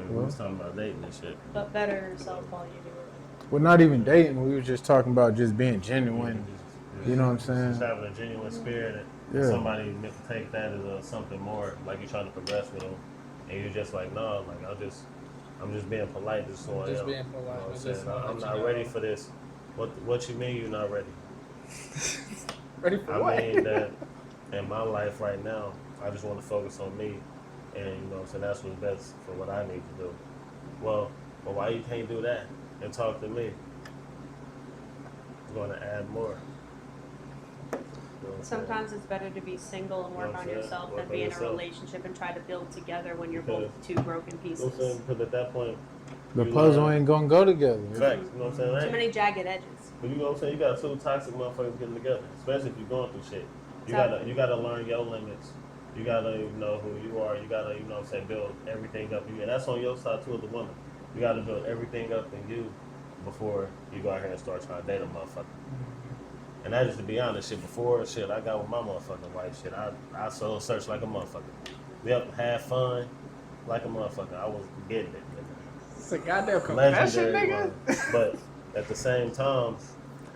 S2: We was talking about dating and shit.
S3: but better yourself while you do it.
S4: Well, not even dating. We were just talking about just being genuine. You know what I'm saying?
S2: Just having a genuine spirit, and
S4: Yeah.
S2: somebody take that as something more, like you're trying to progress with them, and you're just like, no, like I'm just being polite, just so I
S1: Just
S2: am.
S1: being polite,
S2: You know what I'm
S1: I
S2: saying?
S1: just wanna
S2: I'm
S1: let
S2: not
S1: you know.
S2: ready for this. What you mean you're not ready?
S1: Ready for
S2: I
S1: what?
S2: mean that in my life right now, I just want to focus on me, and you know what I'm saying, that's what's best for what I need to do. Well, why you can't do that and talk to me? It's going to add more. You know what I'm saying?
S3: Sometimes it's better to be single and work
S2: Yeah,
S3: on
S2: yeah,
S3: yourself
S2: work
S3: than
S2: on
S3: be in a
S2: yourself.
S3: relationship and try to build together when you're
S2: Because-
S3: both two broken
S2: You know what I'm saying?
S3: pieces.
S2: Because at that point,
S4: The
S2: you
S4: puzzle
S2: learn-
S4: ain't gonna go together.
S2: Facts, you know what I'm saying?
S3: Too
S2: Right?
S3: many jagged edges.
S2: But you know what I'm saying? You got two toxic motherfuckers getting together, especially if you're going through shit. You
S3: Exactly.
S2: gotta learn your limits. You gotta know who you are. You gotta, you know what I'm saying, build everything up in you. And that's on your side too as a woman. You gotta build everything up in you before you go out here and start trying to date a motherfucker. And that just to be honest, shit, before shit I got with my motherfucking wife, shit, I soul searched like a motherfucker. Yep, had fun like a motherfucker. I was getting it.
S1: It's a goddamn confession,
S2: Legendary
S1: nigga.
S2: one. But at the same time,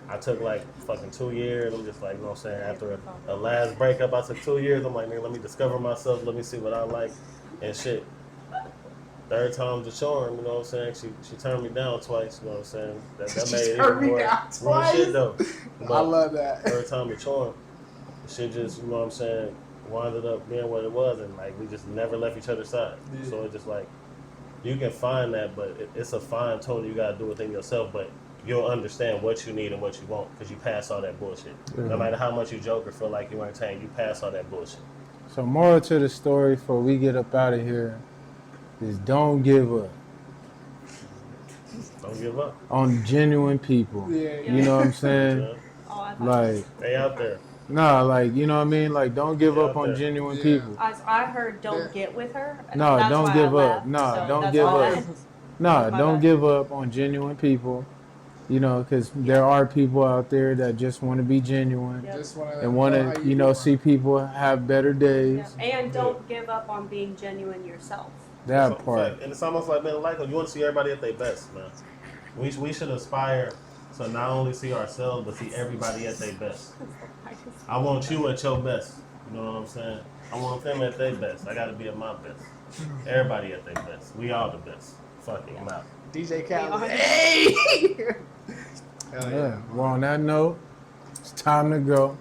S2: I took like fucking 2 years. I'm just like, you know what I'm saying? After a last breakup, I took 2 years. I'm like, nigga, let me discover myself. Let me see what I like and shit. Third time's the charm, you know what I'm saying? She turned me down twice, you know what I'm saying? That
S1: She
S2: made it
S1: turned
S2: even
S1: me
S2: more
S1: down
S2: real
S1: twice?
S2: shit though.
S1: I
S2: But
S1: love that.
S2: third time the charm. Shit just, you know what I'm saying, winded up being what it was, and like we just never left each other's side.
S1: Yeah.
S2: So it's just like, you can find that, but it's a fine tune you gotta do within yourself, but you'll understand what you need and what you want because you pass all that bullshit. No matter how much you joke or feel like you entertain, you pass all that bullshit.
S4: So moral to the story before we get up out of here is don't give up
S2: Don't give up.
S4: on genuine people.
S1: Yeah,
S4: You know what I'm
S2: You
S4: saying?
S2: know?
S3: Oh, I thought
S4: Like,
S2: They out there.
S4: nah, like, you know what I mean? Like, don't give
S2: Yeah,
S4: up
S2: out
S4: on
S2: there.
S4: genuine
S1: Yeah.
S4: people.
S3: I heard don't
S1: Yeah.
S3: get with her. and
S4: No,
S3: that's
S4: don't
S3: why
S4: give
S3: I
S4: up.
S3: left,
S4: No,
S3: so
S4: don't
S3: that's
S4: give
S3: all
S4: up.
S3: that-
S4: Nah,
S3: My
S4: don't
S3: bad.
S4: give up on genuine people. You know, because there are people out there that just want to be genuine
S3: Yep.
S1: Just wanna
S4: and want
S1: know how
S4: to,
S1: you
S4: you know,
S1: doing.
S4: see people have better days.
S3: Yeah. And don't give up on being genuine yourself.
S4: That
S2: It's a
S4: part.
S2: fact. And it's almost like being like you want to see everybody at their best, man. We should aspire to not only see ourselves but see everybody at their best. I want you at your best. You know what I'm saying? I want them at their best. I gotta be at my best. Everybody at their best. We all the best. Fucking out.
S1: DJ
S3: are.
S1: Khaled. Hey! Hell
S4: Yeah. Well, on that note, it's time to go.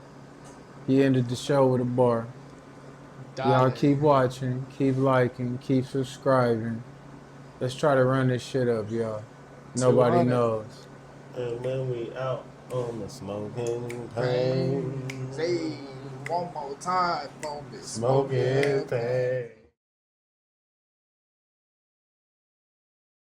S4: He ended the show with a bar. Y'all
S1: Darling.
S4: keep watching, keep liking, keep subscribing. Let's try to run this shit up, y'all. Nobody
S1: 200.
S4: knows.
S2: And when we out on the smoking pain,
S1: Say one more time on this
S2: smoking pain.